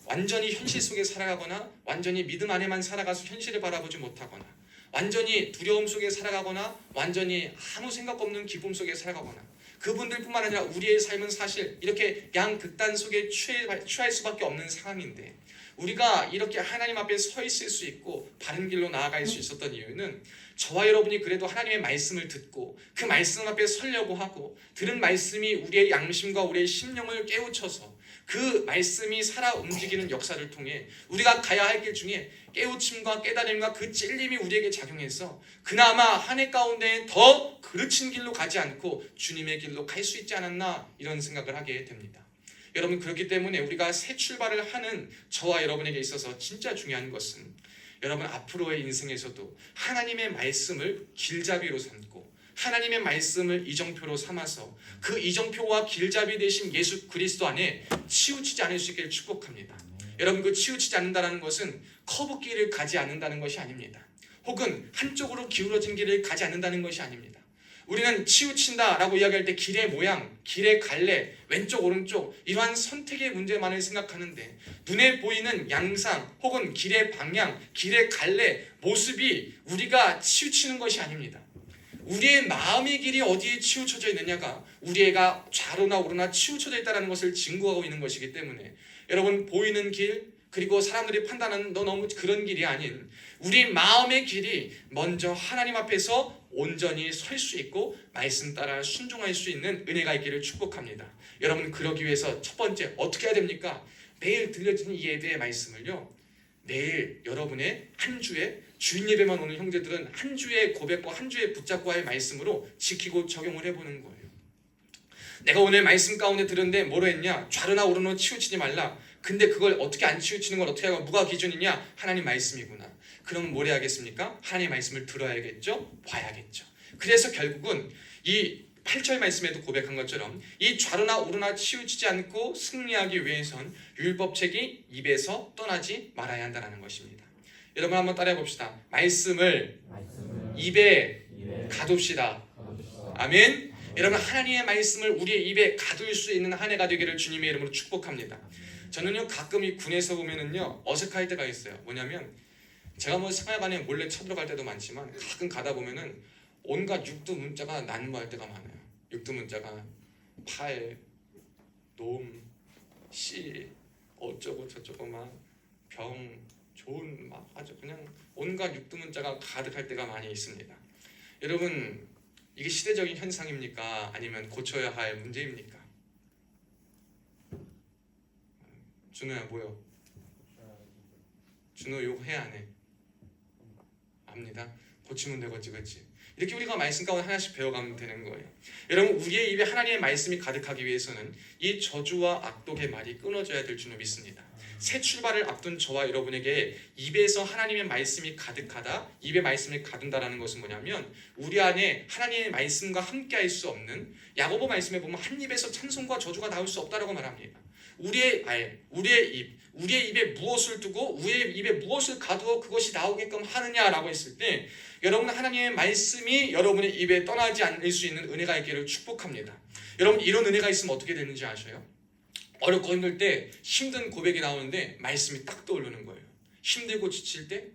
완전히 현실 속에 살아가거나 완전히 믿음 안에만 살아가서 현실을 바라보지 못하거나, 완전히 두려움 속에 살아가거나 완전히 아무 생각 없는 기쁨 속에 살아가거나, 그분들뿐만 아니라 우리의 삶은 사실 이렇게 양극단 속에 취할 수밖에 없는 상황인데, 우리가 이렇게 하나님 앞에 서 있을 수 있고 바른 길로 나아갈 수 있었던 이유는 저와 여러분이 그래도 하나님의 말씀을 듣고 그 말씀 앞에 서려고 하고 들은 말씀이 우리의 양심과 우리의 심령을 깨우쳐서 그 말씀이 살아 움직이는 역사를 통해 우리가 가야 할 길 중에 깨우침과 깨달음과 그 찔림이 우리에게 작용해서 그나마 한 해 가운데 더 그르친 길로 가지 않고 주님의 길로 갈 수 있지 않았나 이런 생각을 하게 됩니다. 여러분, 그렇기 때문에 우리가 새 출발을 하는 저와 여러분에게 있어서 진짜 중요한 것은 여러분 앞으로의 인생에서도 하나님의 말씀을 길잡이로 삼고 하나님의 말씀을 이정표로 삼아서 그 이정표와 길잡이 되신 예수 그리스도 안에 치우치지 않을 수 있기를 축복합니다. 여러분, 그 치우치지 않는다는 것은 커브길을 가지 않는다는 것이 아닙니다. 혹은 한쪽으로 기울어진 길을 가지 않는다는 것이 아닙니다. 우리는 치우친다라고 이야기할 때 길의 모양, 길의 갈래, 왼쪽 오른쪽 이러한 선택의 문제만을 생각하는데 눈에 보이는 양상 혹은 길의 방향, 길의 갈래, 모습이 우리가 치우치는 것이 아닙니다. 우리의 마음의 길이 어디에 치우쳐져 있느냐가 우리가 좌로나 우로나 치우쳐져 있다는 것을 증거하고 있는 것이기 때문에 여러분, 보이는 길 그리고 사람들이 판단하는 너 너무 그런 길이 아닌 우리 마음의 길이 먼저 하나님 앞에서 온전히 설 수 있고 말씀 따라 순종할 수 있는 은혜가 있기를 축복합니다. 여러분, 그러기 위해서 첫 번째 어떻게 해야 됩니까? 매일 들려지는 이 예배의 말씀을요, 매일 여러분의 한 주에 주일 예배만 오는 형제들은 한 주의 고백과 한 주의 붙잡고 할 말씀으로 지키고 적용을 해보는 거예요. 내가 오늘 말씀 가운데 들었는데 뭐로 했냐? 좌로나 우로나 치우치지 말라. 근데 그걸 어떻게 안 치우치는 걸 어떻게 하고 뭐가 기준이냐? 하나님 말씀이구나. 그럼 뭘 해야겠습니까? 하나님 말씀을 들어야겠죠? 봐야겠죠. 그래서 결국은 이 8절 말씀에도 고백한 것처럼 이 좌로나 우로나 치우치지 않고 승리하기 위해선 율법책이 입에서 떠나지 말아야 한다는 것입니다. 여러분, 한번 따라해 봅시다. 말씀을 입에 가둡시다. 아멘. 여러분, 하나님의 말씀을 우리의 입에 가둘 수 있는 한 해가 되기를 주님의 이름으로 축복합니다. 저는요, 가끔 이 군에서 보면은요, 어색할 때가 있어요. 뭐냐면 제가 뭐 생활관에 몰래 쳐들어갈 때도 많지만 가끔 가다 보면은 온갖 육두 문자가 난무할 때가 많아요. 육두 문자가 팔, 놈, 씨, 어쩌고 저쩌고 막 병, 좋은 막 아주 그냥 온갖 육두 문자가 가득할 때가 많이 있습니다. 여러분, 이게 시대적인 현상입니까? 아니면 고쳐야 할 문제입니까? 준호야, 뭐요? 준호 욕 해 안 해? 압니다. 고치면 되겠지, 그렇지? 이렇게 우리가 말씀 가운데 하나씩 배워가면 되는 거예요. 여러분, 우리의 입에 하나님의 말씀이 가득하기 위해서는 이 저주와 악독의 말이 끊어져야 될 줄 믿습니다. 새 출발을 앞둔 저와 여러분에게 입에서 하나님의 말씀이 가득하다, 입에 말씀이 가둔다라는 것은 뭐냐면 우리 안에 하나님의 말씀과 함께할 수 없는, 야고보 말씀에 보면 한 입에서 찬송과 저주가 나올 수 없다라고 말합니다. 우리의 입에 무엇을 두고 우리의 입에 무엇을 가두어 그것이 나오게끔 하느냐라고 했을 때 여러분, 하나님의 말씀이 여러분의 입에 떠나지 않을 수 있는 은혜가 있기를 축복합니다. 여러분, 이런 은혜가 있으면 어떻게 되는지 아셔요? 어렵고 힘들 때 힘든 고백이 나오는데 말씀이 딱 떠오르는 거예요. 힘들고 지칠 때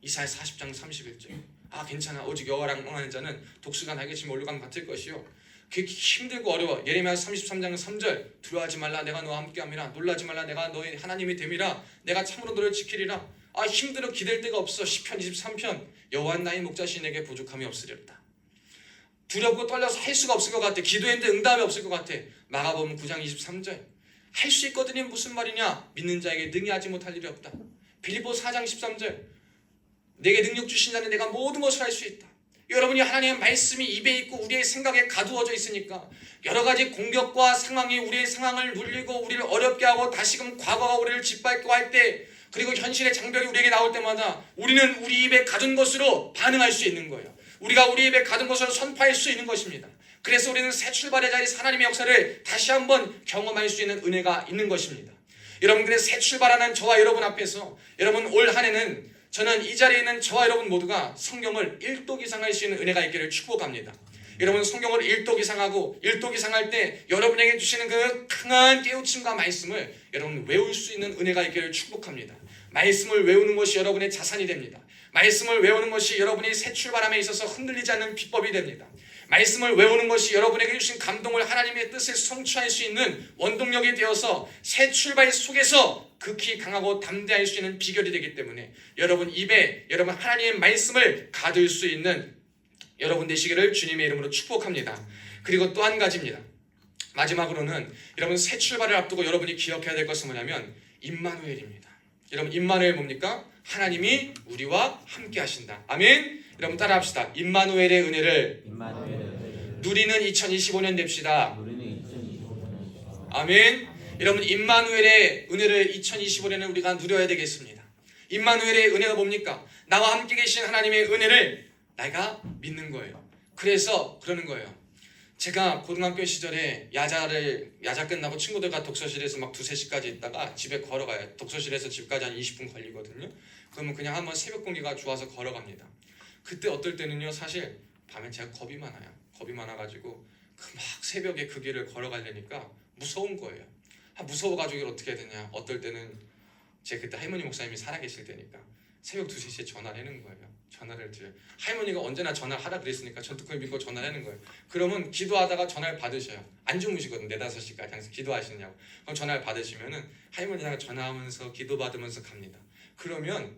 이사야 40장 31절 괜찮아, 오직 여호와랑 응하는 자는 독수가 날개 치며 올라감 같을 것이요. 그게 힘들고 어려워. 예레미야 33장 3절 두려워하지 말라, 내가 너와 함께함이라. 놀라지 말라, 내가 너의 하나님이 됨이라. 내가 참으로 너를 지키리라. 힘들어 기댈 데가 없어. 시편 23편 여호와는 나의 목자시 내게 부족함이 없으리로다. 두렵고 떨려서 할 수가 없을 것 같아. 기도했는데 응답이 없을 것 같아. 마가복음 9장 23절 할 수 있거든요. 무슨 말이냐? 믿는 자에게 능히 하지 못할 일이 없다. 빌립보 4장 13절 내게 능력 주신 자는 내가 모든 것을 할 수 있다. 여러분이 하나님의 말씀이 입에 있고 우리의 생각에 가두어져 있으니까 여러 가지 공격과 상황이 우리의 상황을 눌리고 우리를 어렵게 하고 다시금 과거가 우리를 짓밟고 할 때, 그리고 현실의 장벽이 우리에게 나올 때마다 우리는 우리 입에 가둔 것으로 반응할 수 있는 거예요. 우리가 우리 입에 가둔 것으로 선포할 수 있는 것입니다. 그래서 우리는 새 출발의 자리에서 하나님의 역사를 다시 한번 경험할 수 있는 은혜가 있는 것입니다. 여러분, 그래서 새 출발하는 저와 여러분 앞에서 여러분 올 한 해는 저는 이 자리에 있는 저와 여러분 모두가 성경을 1독 이상 할 수 있는 은혜가 있기를 축복합니다. 여러분, 성경을 1독 이상 하고 1독 이상 할 때 여러분에게 주시는 그 강한 깨우침과 말씀을 여러분 외울 수 있는 은혜가 있기를 축복합니다. 말씀을 외우는 것이 여러분의 자산이 됩니다. 말씀을 외우는 것이 여러분이 새 출발함에 있어서 흔들리지 않는 비법이 됩니다. 말씀을 외우는 것이 여러분에게 주신 감동을 하나님의 뜻을 성취할 수 있는 원동력이 되어서 새 출발 속에서 극히 강하고 담대할 수 있는 비결이 되기 때문에 여러분 입에 여러분 하나님의 말씀을 가둘 수 있는 여러분 되시기를 주님의 이름으로 축복합니다. 그리고 또 한 가지입니다. 마지막으로는 여러분 새 출발을 앞두고 여러분이 기억해야 될 것은 뭐냐면 임마누엘입니다. 여러분 임마누엘 뭡니까? 하나님이 우리와 함께 하신다. 아멘. 여러분 따라합시다. 임마누엘의 은혜를 누리는 2025년 됩시다. 아멘. 여러분 임마누엘의 은혜를 2025년에 우리가 누려야 되겠습니다. 임마누엘의 은혜가 뭡니까? 나와 함께 계신 하나님의 은혜를 내가 믿는 거예요. 그래서 그러는 거예요. 제가 고등학교 시절에 야자 끝나고 친구들과 독서실에서 막 2-3시까지 있다가 집에 걸어가요. 독서실에서 집까지 한 20분 걸리거든요. 그러면 그냥 한번 새벽 공기가 좋아서 걸어갑니다. 그때 어떨 때는요, 사실 밤에 제가 겁이 많아요. 겁이 많아가지고 막 새벽에 그 길을 걸어가려니까 무서운 거예요. 무서워가지고 이걸 어떻게 해야 되냐. 어떨 때는 제 그때 할머니 목사님이 살아계실 때니까 새벽 2-3시에 전화를 하는 거예요. 전화를 드려요. 할머니가 언제나 전화를 하라 그랬으니까 전 그걸 믿고 전화를 하는 거예요. 그러면 기도하다가 전화를 받으셔요. 안 주무시거든. 4-5시까지 항상 기도하시느냐고. 그럼 전화를 받으시면은 할머니랑 전화하면서 기도받으면서 갑니다. 그러면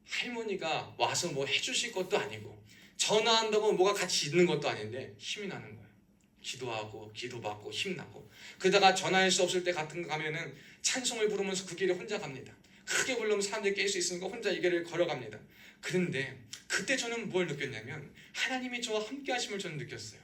할머니가 와서 뭐 해주실 것도 아니고 전화한다고 뭐가 같이 있는 것도 아닌데 힘이 나는 거예요. 기도하고 기도받고 힘나고. 그러다가 전화할 수 없을 때 같은 거 가면은 찬송을 부르면서 그 길에 혼자 갑니다. 크게 부르면 사람들이 깰 수 있으니까 혼자 이 길을 걸어갑니다. 그런데 그때 저는 뭘 느꼈냐면 하나님이 저와 함께 하심을 저는 느꼈어요.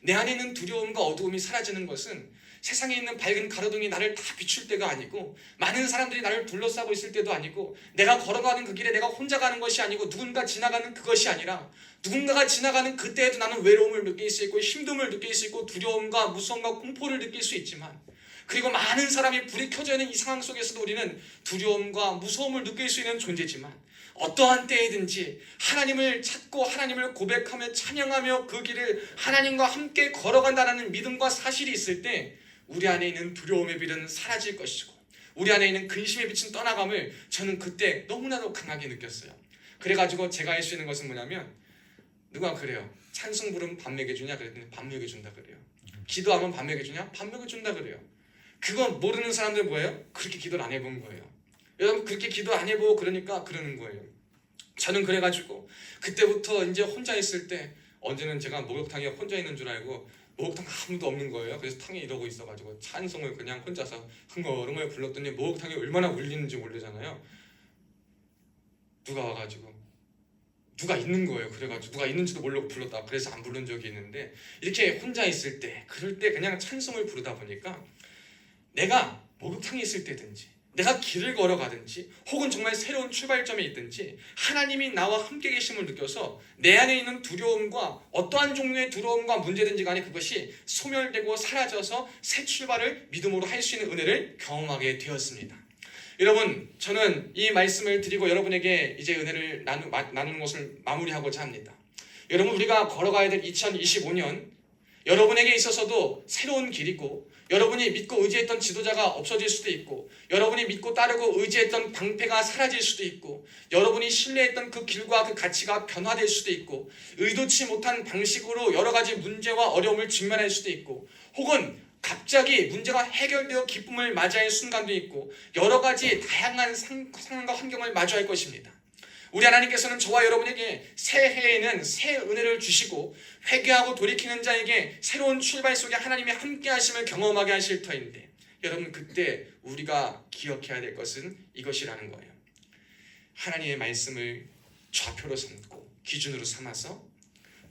내 안에 있는 두려움과 어두움이 사라지는 것은 세상에 있는 밝은 가로등이 나를 다 비출 때가 아니고 많은 사람들이 나를 둘러싸고 있을 때도 아니고 내가 걸어가는 그 길에 내가 혼자 가는 것이 아니고 누군가 지나가는 그것이 아니라 누군가가 지나가는 그때에도 나는 외로움을 느낄 수 있고 힘듦을 느낄 수 있고 두려움과 무서움과 공포를 느낄 수 있지만 그리고 많은 사람이 불이 켜져 있는 이 상황 속에서도 우리는 두려움과 무서움을 느낄 수 있는 존재지만 어떠한 때이든지 하나님을 찾고 하나님을 고백하며 찬양하며 그 길을 하나님과 함께 걸어간다는 믿음과 사실이 있을 때 우리 안에 있는 두려움의 빛은 사라질 것이고 우리 안에 있는 근심의 빛은 떠나감을 저는 그때 너무나도 강하게 느꼈어요. 그래가지고 제가 할 수 있는 것은 뭐냐면 누가 그래요. 찬송 부르면 밥 먹여주냐 그랬더니 밥 먹여준다 그래요. 기도하면 밥 먹여주냐? 밥 먹여준다 그래요. 그거 모르는 사람들 뭐예요? 그렇게 기도를 안 해본 거예요. 여러분 그렇게 기도 안 해보고 그러니까 그러는 거예요. 저는 그래가지고 그때부터 이제 혼자 있을 때 언제는 제가 목욕탕에 혼자 있는 줄 알고 목욕탕 아무도 없는 거예요. 그래서 탕에 이러고 있어가지고 찬송을 그냥 혼자서 흥얼흥얼 불렀더니 목욕탕이 얼마나 울리는지 모르잖아요. 누가 와가지고 누가 있는 거예요. 그래가지고 누가 있는지도 모르고 불렀다. 그래서 안 부른 적이 있는데 이렇게 혼자 있을 때 그럴 때 그냥 찬송을 부르다 보니까 내가 목욕탕에 있을 때든지 내가 길을 걸어가든지 혹은 정말 새로운 출발점에 있든지 하나님이 나와 함께 계심을 느껴서 내 안에 있는 두려움과 어떠한 종류의 두려움과 문제든지 간에 그것이 소멸되고 사라져서 새 출발을 믿음으로 할 수 있는 은혜를 경험하게 되었습니다. 여러분 저는 이 말씀을 드리고 여러분에게 이제 은혜를 나누는 것을 마무리하고자 합니다. 여러분 우리가 걸어가야 될 2025년 여러분에게 있어서도 새로운 길이고 여러분이 믿고 의지했던 지도자가 없어질 수도 있고 여러분이 믿고 따르고 의지했던 방패가 사라질 수도 있고 여러분이 신뢰했던 그 길과 그 가치가 변화될 수도 있고 의도치 못한 방식으로 여러 가지 문제와 어려움을 직면할 수도 있고 혹은 갑자기 문제가 해결되어 기쁨을 맞이할 순간도 있고 여러 가지 다양한 상황과 환경을 마주할 것입니다. 우리 하나님께서는 저와 여러분에게 새해에는 새 은혜를 주시고 회개하고 돌이키는 자에게 새로운 출발 속에 하나님의 함께 하심을 경험하게 하실 터인데 여러분 그때 우리가 기억해야 될 것은 이것이라는 거예요. 하나님의 말씀을 좌표로 삼고 기준으로 삼아서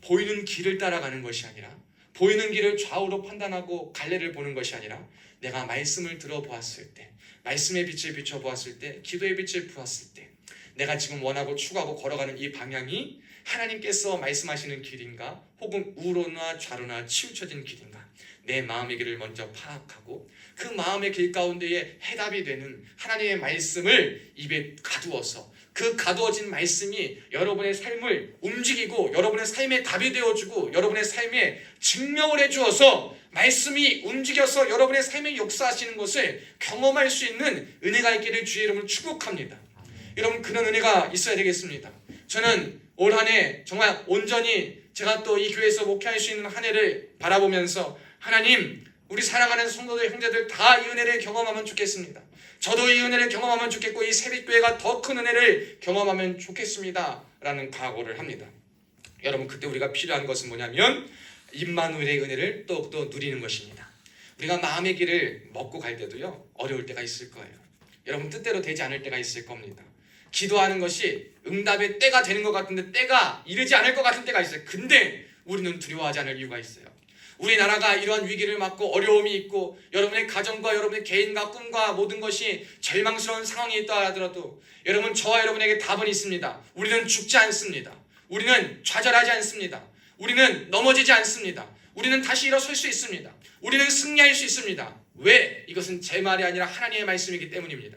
보이는 길을 따라가는 것이 아니라 보이는 길을 좌우로 판단하고 갈래를 보는 것이 아니라 내가 말씀을 들어보았을 때 말씀의 빛을 비춰보았을 때 기도의 빛을 보았을 때 내가 지금 원하고 추구하고 걸어가는 이 방향이 하나님께서 말씀하시는 길인가 혹은 우로나 좌로나 치우쳐진 길인가 내 마음의 길을 먼저 파악하고 그 마음의 길 가운데에 해답이 되는 하나님의 말씀을 입에 가두어서 그 가두어진 말씀이 여러분의 삶을 움직이고 여러분의 삶에 답이 되어주고 여러분의 삶에 증명을 해주어서 말씀이 움직여서 여러분의 삶에 역사하시는 것을 경험할 수 있는 은혜가 있기를 주의 이름으로 축복합니다. 여러분 그런 은혜가 있어야 되겠습니다. 저는 올 한 해 정말 온전히 제가 또 이 교회에서 목회할 수 있는 한 해를 바라보면서 하나님 우리 사랑하는 성도들 형제들 다 이 은혜를 경험하면 좋겠습니다. 저도 이 은혜를 경험하면 좋겠고 이 새벽교회가 더 큰 은혜를 경험하면 좋겠습니다 라는 각오를 합니다. 여러분, 그때 우리가 필요한 것은 뭐냐면 임마누엘의 은혜를 더욱더 누리는 것입니다. 우리가 마음의 길을 먹고 갈 때도요, 어려울 때가 있을 거예요. 여러분, 뜻대로 되지 않을 때가 있을 겁니다. 기도하는 것이 응답의 때가 되는 것 같은데 때가 이르지 않을 것 같은 때가 있어요. 근데 우리는 두려워하지 않을 이유가 있어요. 우리나라가 이러한 위기를 맞고 어려움이 있고 여러분의 가정과 여러분의 개인과 꿈과 모든 것이 절망스러운 상황이 있다 하더라도 여러분, 저와 여러분에게 답은 있습니다. 우리는 죽지 않습니다. 우리는 좌절하지 않습니다. 우리는 넘어지지 않습니다. 우리는 다시 일어설 수 있습니다. 우리는 승리할 수 있습니다. 왜? 이것은 제 말이 아니라 하나님의 말씀이기 때문입니다.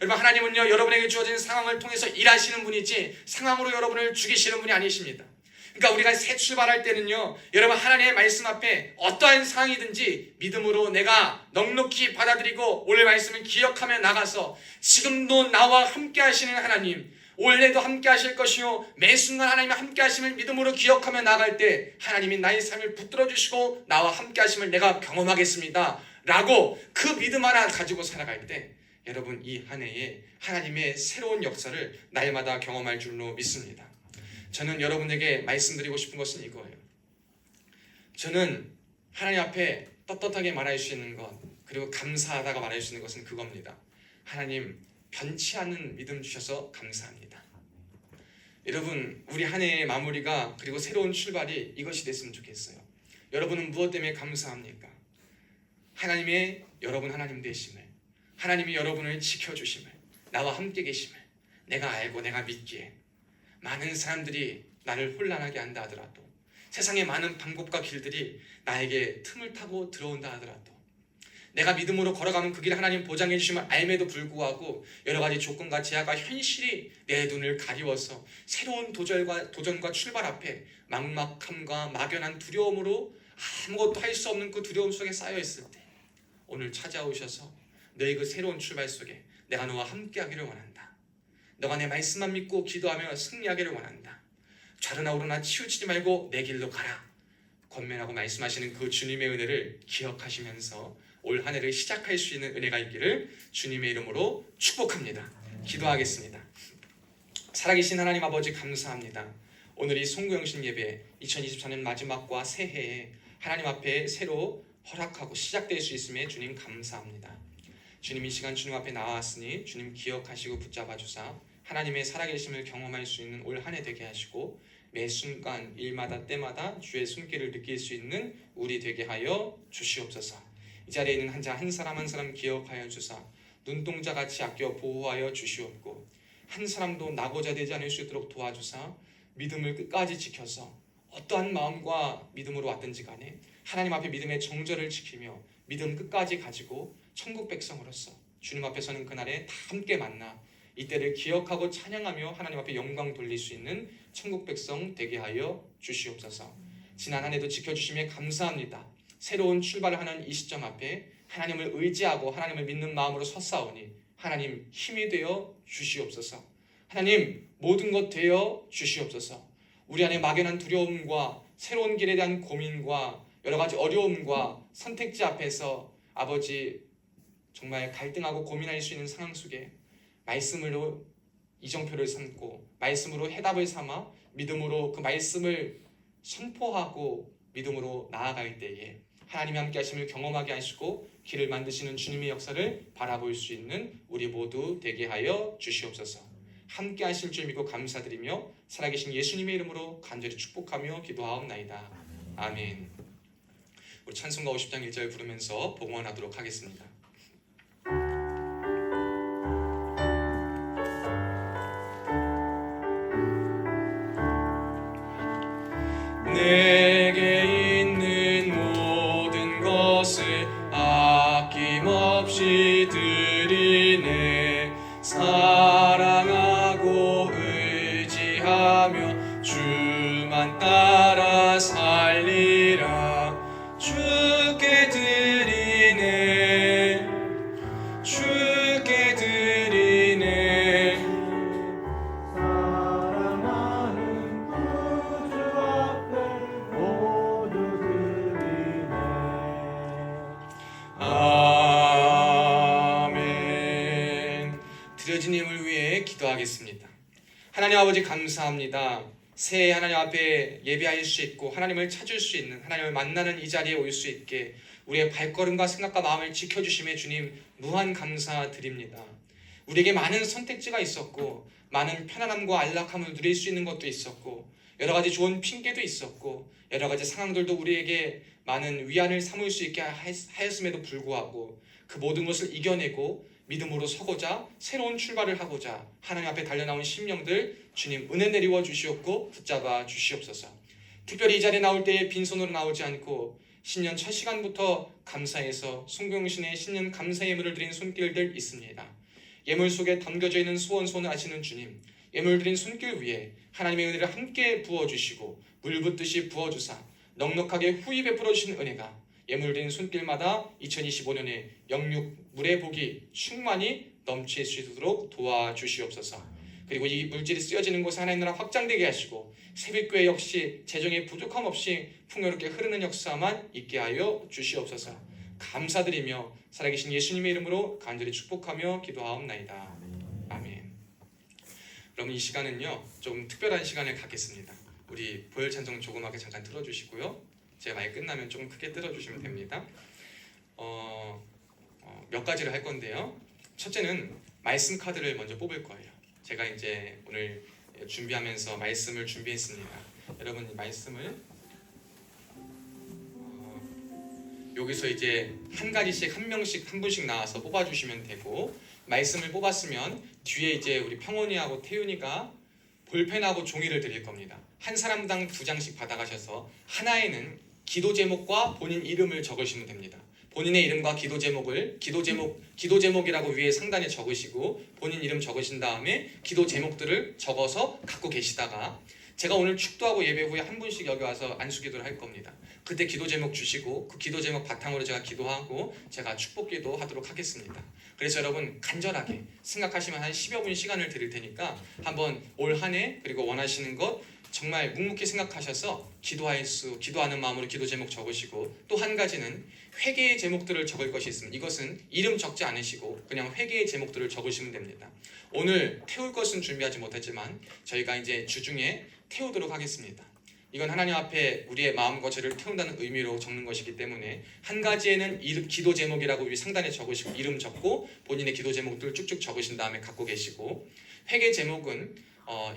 여러분, 하나님은요, 여러분에게 주어진 상황을 통해서 일하시는 분이지 상황으로 여러분을 죽이시는 분이 아니십니다. 그러니까 우리가 새 출발할 때는요, 여러분, 하나님의 말씀 앞에 어떠한 상황이든지 믿음으로 내가 넉넉히 받아들이고 오늘 말씀을 기억하며 나가서 지금도 나와 함께 하시는 하나님, 올해도 함께 하실 것이요 매 순간 하나님이 함께 하심을 믿음으로 기억하며 나갈 때 하나님이 나의 삶을 붙들어 주시고 나와 함께 하심을 내가 경험하겠습니다 라고 그 믿음 하나 가지고 살아갈 때 여러분, 이 한 해에 하나님의 새로운 역사를 날마다 경험할 줄로 믿습니다. 저는 여러분에게 말씀드리고 싶은 것은 이거예요. 저는 하나님 앞에 떳떳하게 말할 수 있는 것, 그리고 감사하다가 말할 수 있는 것은 그겁니다. 하나님, 변치 않는 믿음 주셔서 감사합니다. 여러분, 우리 한 해의 마무리가 그리고 새로운 출발이 이것이 됐으면 좋겠어요. 여러분은 무엇 때문에 감사합니까? 하나님의 여러분 하나님 되심을, 하나님이 여러분을 지켜주심을, 나와 함께 계심을 내가 알고 내가 믿기에 많은 사람들이 나를 혼란하게 한다 하더라도, 세상의 많은 방법과 길들이 나에게 틈을 타고 들어온다 하더라도 내가 믿음으로 걸어가는 그 길 하나님 보장해 주심을 알매도 불구하고 여러 가지 조건과 제약과 현실이 내 눈을 가리워서 새로운 도전과 출발 앞에 막막함과 막연한 두려움으로 아무것도 할 수 없는 그 두려움 속에 쌓여 있을 때 오늘 찾아오셔서 너의 그 새로운 출발 속에 내가 너와 함께 하기를 원한다. 너가 내 말씀만 믿고 기도하며 승리하기를 원한다. 좌로나 우로나 치우치지 말고 내 길로 가라. 권면하고 말씀하시는 그 주님의 은혜를 기억하시면서 올 한 해를 시작할 수 있는 은혜가 있기를 주님의 이름으로 축복합니다. 기도하겠습니다. 살아계신 하나님 아버지, 감사합니다. 오늘 이 송구영신 예배 2024년 마지막과 새해에 하나님 앞에 새로 허락하고 시작될 수 있음에 주님 감사합니다. 주님, 이 시간 주님 앞에 나왔으니 주님 기억하시고 붙잡아 주사 하나님의 살아계심을 경험할 수 있는 올 한 해 되게 하시고 매 순간 일마다 때마다 주의 손길을 느낄 수 있는 우리 되게 하여 주시옵소서. 이 자리에 있는 한 사람 한 사람 기억하여 주사 눈동자같이 아껴 보호하여 주시옵고 한 사람도 낙오자 되지 않을 수 있도록 도와주사 믿음을 끝까지 지켜서 어떠한 마음과 믿음으로 왔든지 간에 하나님 앞에 믿음의 정절을 지키며 믿음 끝까지 가지고 천국 백성으로서 주님 앞에 서는 그날에 다 함께 만나 이때를 기억하고 찬양하며 하나님 앞에 영광 돌릴 수 있는 천국 백성 되게 하여 주시옵소서. 지난 한 해도 지켜주심에 감사합니다. 새로운 출발을 하는 이 시점 앞에 하나님을 의지하고 하나님을 믿는 마음으로 섰사오니 하나님 힘이 되어 주시옵소서. 하나님 모든 것 되어 주시옵소서. 우리 안에 막연한 두려움과 새로운 길에 대한 고민과 여러 가지 어려움과 선택지 앞에서 아버지 정말 갈등하고 고민할 수 있는 상황 속에 말씀으로 이정표를 삼고 말씀으로 해답을 삼아 믿음으로 그 말씀을 선포하고 믿음으로 나아갈 때에 하나님이 함께 하심을 경험하게 하시고 길을 만드시는 주님의 역사를 바라볼 수 있는 우리 모두 되게 하여 주시옵소서. 함께 하실 줄 믿고 감사드리며 살아계신 예수님의 이름으로 간절히 축복하며 기도하옵나이다. 아멘. 우리 찬송가 50장 1절 부르면서 봉헌하도록 하겠습니다. 내게 있는 모든 것을 아낌없이 드리네. 사랑하고 의지하며 주만 따라 살리라. 주께 드리네, 주께 드리네. 사랑하는 구주 앞에 모두 드리네. 아멘. 기도하겠습니다. 하나님 아버지 감사합니다. 새해 하나님 앞에 예배할 수 있고 하나님을 찾을 수 있는, 하나님을 만나는 이 자리에 올 수 있게 우리의 발걸음과 생각과 마음을 지켜주심에 주님 무한 감사드립니다. 우리에게 많은 선택지가 있었고 많은 편안함과 안락함을 누릴 수 있는 것도 있었고 여러 가지 좋은 핑계도 있었고 여러 가지 상황들도 우리에게 많은 위안을 삼을 수 있게 하였음에도 불구하고 그 모든 것을 이겨내고 믿음으로 서고자 새로운 출발을 하고자 하나님 앞에 달려나온 심령들 주님 은혜 내리워 주시옵고 붙잡아 주시옵소서. 특별히 이 자리에 나올 때에 빈손으로 나오지 않고 신년 첫 시간부터 감사해서 송경신의 신년 감사 예물을 드린 손길들 있습니다. 예물 속에 담겨져 있는 소원을 아시는 주님, 예물 드린 손길 위에 하나님의 은혜를 함께 부어주시고 물 붓듯이 부어주사 넉넉하게 후히 베풀어 주신 은혜가 예물 드린 손길마다 2025년에 영육물의 복이 충만히 넘칠 수 있도록 도와주시옵소서. 그리고 이 물질이 쓰여지는 곳에 하나님 나라 확장되게 하시고 새벽교회 역시 재정의 부족함 없이 풍요롭게 흐르는 역사만 있게 하여 주시옵소서. 감사드리며 살아계신 예수님의 이름으로 간절히 축복하며 기도하옵나이다. 아멘. 그럼 이 시간은요 좀 특별한 시간을 갖겠습니다. 우리 보혈 찬송 조그맣게 잠깐 틀어주시고요. 제가 많이 끝나면 조금 크게 틀어주시면 됩니다. 몇 가지를 할 건데요. 첫째는 말씀 카드를 먼저 뽑을 거예요. 제가 이제 오늘 준비하면서 말씀을 준비했습니다. 여러분 이 말씀을 여기서 이제 한 가지씩 한 명씩 한 분씩 나와서 뽑아주시면 되고 말씀을 뽑았으면 뒤에 이제 우리 평원이하고 태윤이가 볼펜하고 종이를 드릴 겁니다. 한 사람당 2장씩 받아가셔서 하나에는 기도 제목과 본인 이름을 적으시면 됩니다. 본인의 이름과 기도 제목이라고 위에 상단에 적으시고 본인 이름 적으신 다음에 기도 제목들을 적어서 갖고 계시다가 제가 오늘 축도하고 예배 후에 한 분씩 여기 와서 안수기도를 할 겁니다. 그때 기도 제목 주시고 그 기도 제목 바탕으로 제가 기도하고 제가 축복기도 하도록 하겠습니다. 그래서 여러분 간절하게 생각하시면 한 10여 분 시간을 드릴 테니까 한번 올 한 해 그리고 원하시는 것 정말 묵묵히 생각하셔서 기도하는 마음으로 기도 제목 적으시고 또 한 가지는 회개의 제목들을 적을 것이 있습니다. 이것은 이름 적지 않으시고 그냥 회개의 제목들을 적으시면 됩니다. 오늘 태울 것은 준비하지 못했지만 저희가 이제 주중에 태우도록 하겠습니다. 이건 하나님 앞에 우리의 마음과 죄를 태운다는 의미로 적는 것이기 때문에 한 가지에는 기도 제목이라고 위 상단에 적으시고 이름 적고 본인의 기도 제목들을 쭉쭉 적으신 다음에 갖고 계시고 회개 제목은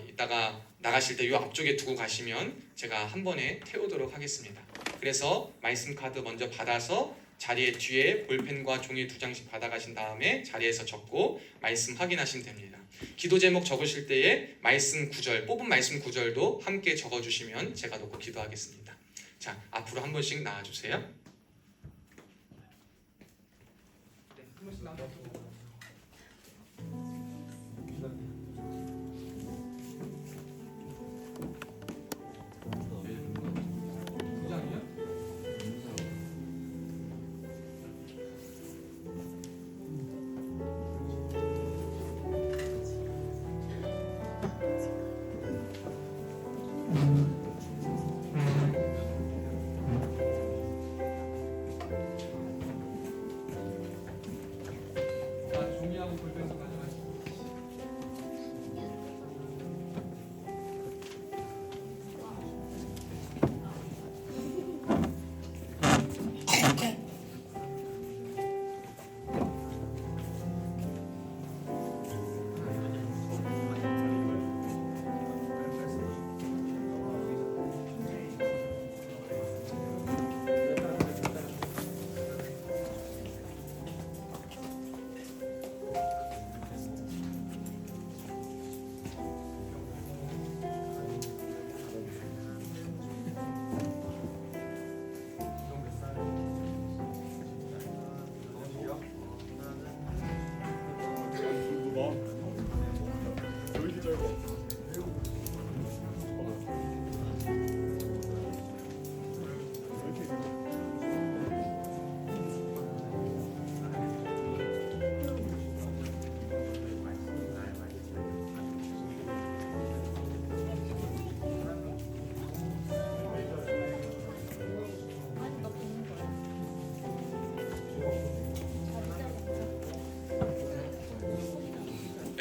이따가 나가실 때 이 앞쪽에 두고 가시면 제가 한 번에 태우도록 하겠습니다. 그래서 말씀 카드 먼저 받아서 자리에 뒤에 볼펜과 종이 2장씩 받아가신 다음에 자리에서 적고 말씀 확인하시면 됩니다. 기도 제목 적으실 때에 말씀 구절, 뽑은 말씀 구절도 함께 적어주시면 제가 놓고 기도하겠습니다. 자, 앞으로 한 번씩 나와주세요. 네, 한 번씩 나와주세요.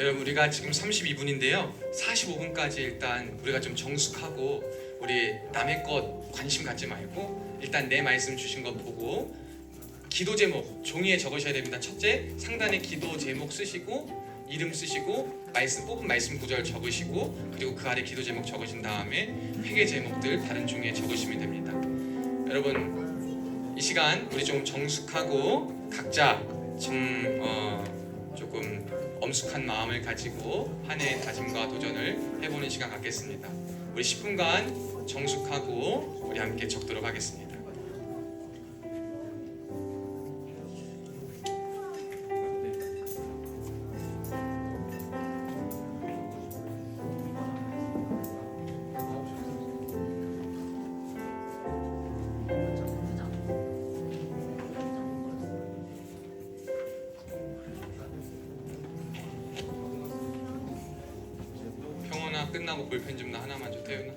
여러분 우리가 지금 32분인데요 45분까지 일단 우리가 좀 정숙하고 우리 남의 것 관심 갖지 말고 일단 내 말씀 주신 거 보고 기도 제목 종이에 적으셔야 됩니다. 첫째 상단에 기도 제목 쓰시고 이름 쓰시고 뽑은 말씀 구절 적으시고 그리고 그 아래 기도 제목 적으신 다음에 회개 제목들 다른 종이에 적으시면 됩니다. 여러분 이 시간 우리 좀 정숙하고 각자 조금 엄숙한 마음을 가지고 한 해의 다짐과 도전을 해보는 시간 갖겠습니다. 우리 10분간 정숙하고 우리 함께 적도록 하겠습니다. 평원아 끝나고 볼펜 좀 나 하나만 줘 태윤아.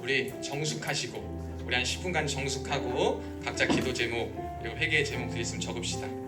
우리 정숙하시고 우리 한 10분간 정숙하고 각자 기도 제목 그리고 회개의 제목들 있으면 적읍시다.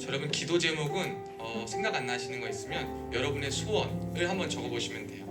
여러분 기도 제목은 생각 안 나시는 거 있으면 여러분의 소원을 한번 적어보시면 돼요.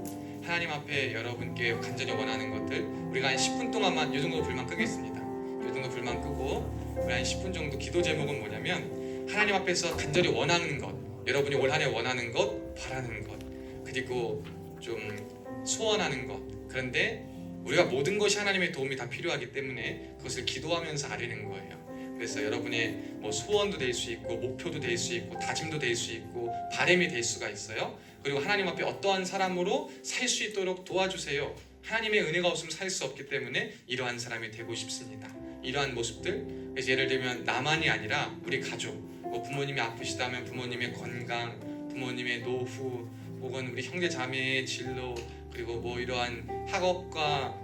하나님 앞에 여러분께 간절히 원하는 것들 우리가 한 10분 동안만 이 정도 불만 끄겠습니다. 이 정도 불만 끄고 우리 한 10분 정도 기도 제목은 뭐냐면 하나님 앞에서 간절히 원하는 것 여러분이 올 한 해 원하는 것 바라는 것 그리고 좀 소원하는 것 그런데 우리가 모든 것이 하나님의 도움이 다 필요하기 때문에 그것을 기도하면서 아뢰는 거예요. 그래서 여러분의 뭐 소원도 될 수 있고 목표도 될 수 있고 다짐도 될 수 있고 바람이 될 수가 있어요. 그리고 하나님 앞에 어떠한 사람으로 살 수 있도록 도와주세요. 하나님의 은혜가 없으면 살 수 없기 때문에 이러한 사람이 되고 싶습니다. 이러한 모습들 그래서 예를 들면 나만이 아니라 우리 가족 뭐 부모님이 아프시다면 부모님의 건강 부모님의 노후 혹은 우리 형제 자매의 진로 그리고 뭐 이러한 학업과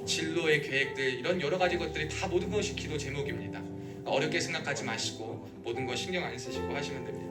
진로의 계획들 이런 여러 가지 것들이 다 모든 것이 기도 제목입니다. 어렵게 생각하지 마시고 모든 거 신경 안 쓰시고 하시면 됩니다.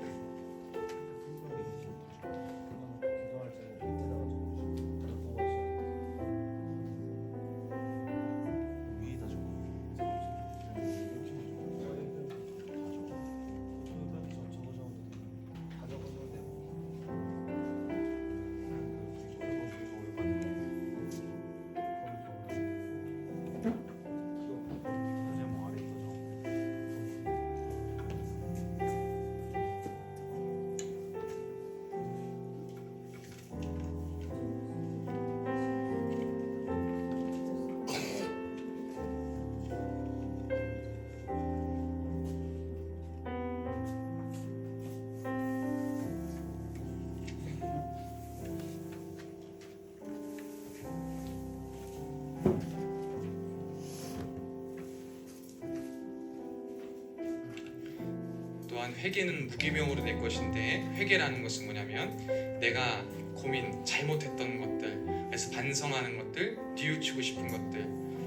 또한 회개는 무기명으로 낼 것인데 회개라는 것은 뭐냐면 내가 고민, 잘못했던 것들 그래서 반성하는 것들, 뉘우치고 싶은 것들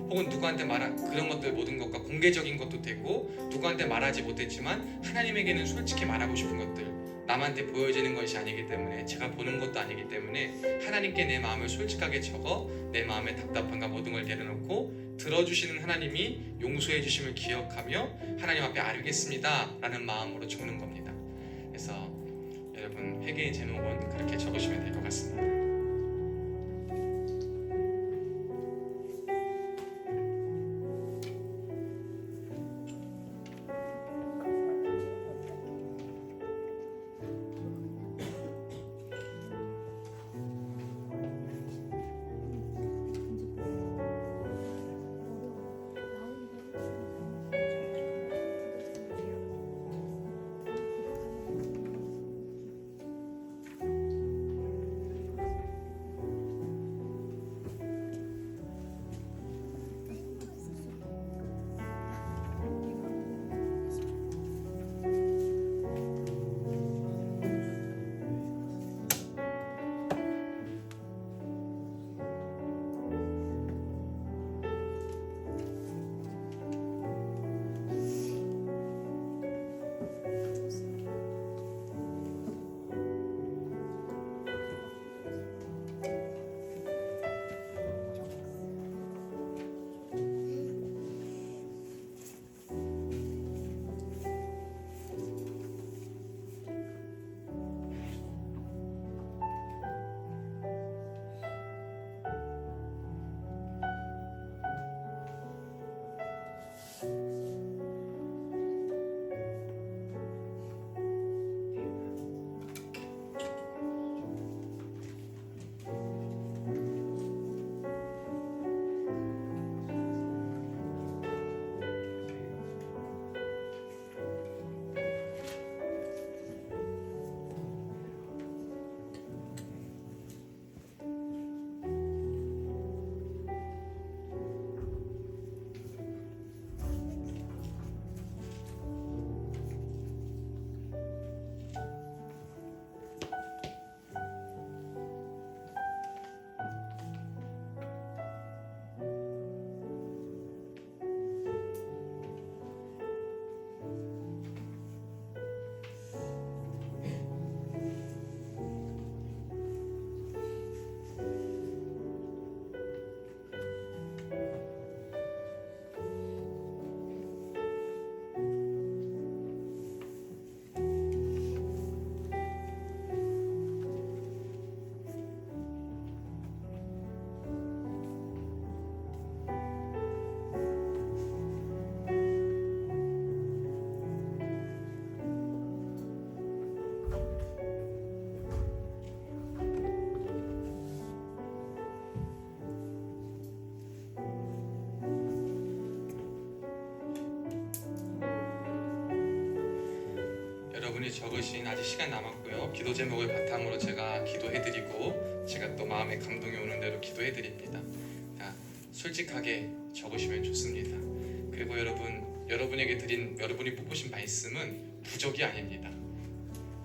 혹은 누구한테 그런 것들 모든 것과 공개적인 것도 되고 누구한테 말하지 못했지만 하나님에게는 솔직히 말하고 싶은 것들 남한테 보여지는 것이 아니기 때문에 제가 보는 것도 아니기 때문에 하나님께 내 마음을 솔직하게 적어 내 마음의 답답함과 모든 걸 내려놓고 들어주시는 하나님이 용서해 주심을 기억하며 하나님 앞에 아뢰겠습니다 라는 마음으로 적는 겁니다. 그래서 여러분 회개의 제목은 그렇게 적으시면 될 것 같습니다. 여러분이 적으신 아직 시간 남았고요. 기도 제목을 바탕으로 제가 기도해드리고 제가 또 마음에 감동이 오는 대로 기도해드립니다. 솔직하게 적으시면 좋습니다. 그리고 여러분에게 드린 여러분이 묵보신 말씀은 부족이 아닙니다.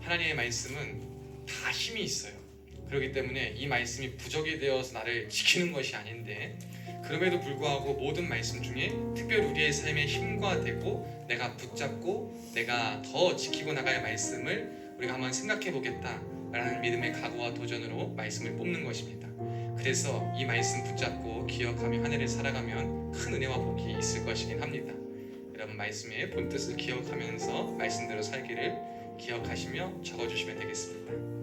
하나님의 말씀은 다 힘이 있어요. 그렇기 때문에 이 말씀이 부족이 되어서 나를 지키는 것이 아닌데 그럼에도 불구하고 모든 말씀 중에 특별히 우리의 삶의 힘과 되고 내가 붙잡고 내가 더 지키고 나갈 말씀을 우리가 한번 생각해 보겠다라는 믿음의 각오와 도전으로 말씀을 뽑는 것입니다. 그래서 이 말씀 붙잡고 기억하며 한 해를 살아가면 큰 은혜와 복이 있을 것이긴 합니다. 여러분 말씀의 본뜻을 기억하면서 말씀대로 살기를 기억하시며 적어주시면 되겠습니다.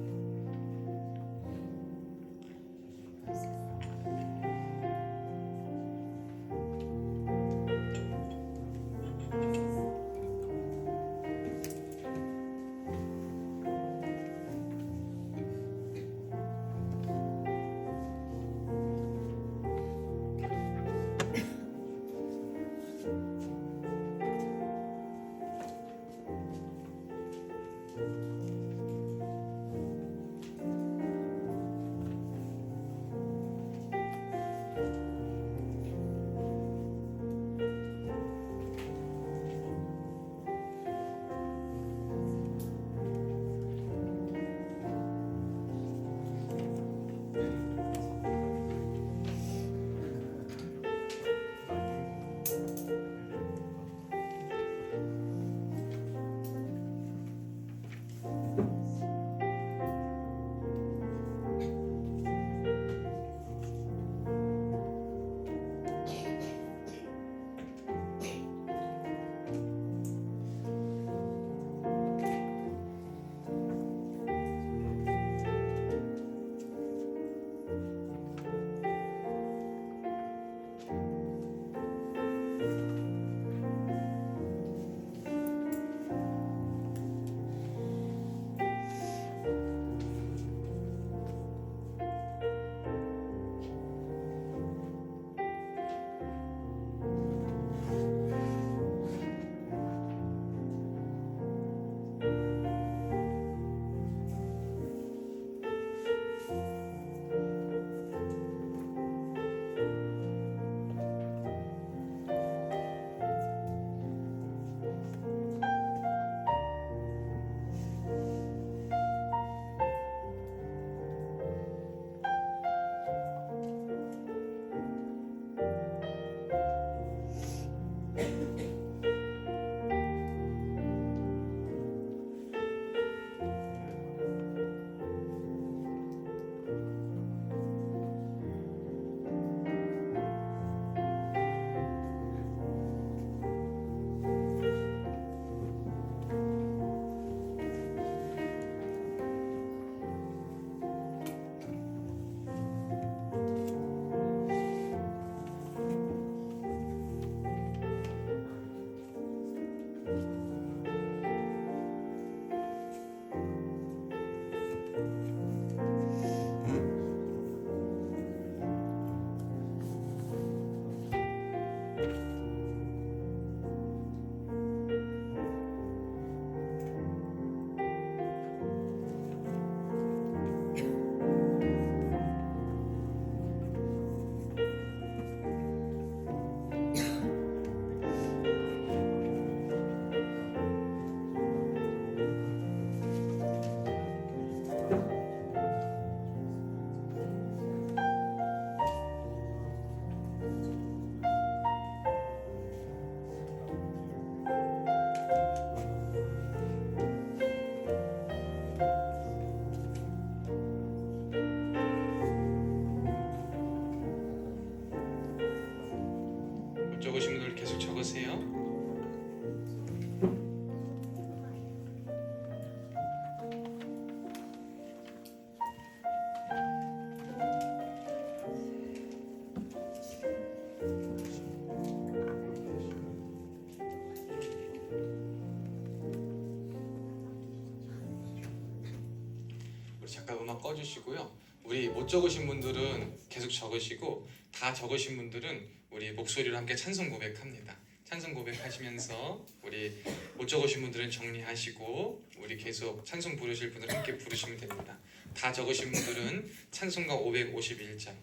잠깐 음악 꺼주시고요. 우리 못 적으신 분들은 계속 적으시고, 다 적으신 분들은 우리 목소리로 함께 찬송 고백합니다. 찬송 고백하시면서 우리 못 적으신 분들은 정리하시고, 우리 계속 찬송 부르실 분들은 함께 부르시면 됩니다. 다 적으신 분들은 찬송가 551장,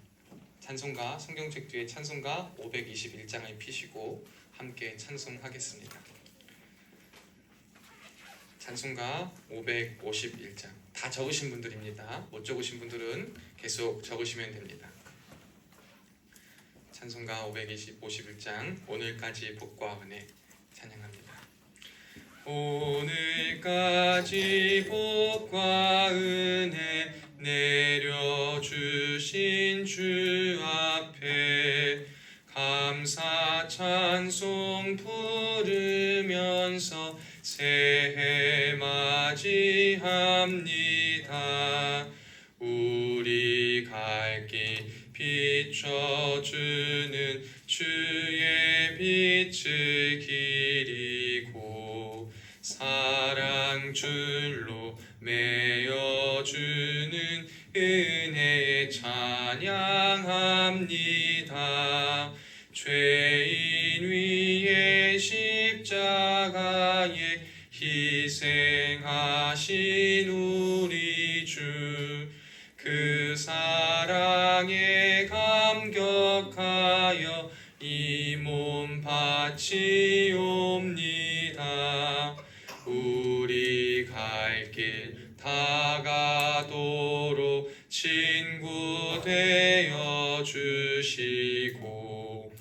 찬송가 성경책 뒤에 찬송가 521장을 피시고 함께 찬송하겠습니다. 찬송가 551장 다 적으신 분들입니다. 못 적으신 분들은 계속 적으시면 됩니다. 찬송가 551장 오늘까지 복과 은혜 찬양합니다. 오늘까지 복과 은혜 내려주신 주 앞에 감사 찬송 부르면서 새해 맞이합니다. 우리 갈 길 비춰주는 주의 빛을 기리고 사랑 줄로 메어주는 은혜에 찬양합니다. 죄인 위에 십자가에 희생하신 우리 주, 그 사랑에 감격하여 이 몸 바치옵니다. 우리 갈 길 다가도록 친구 되어 주시고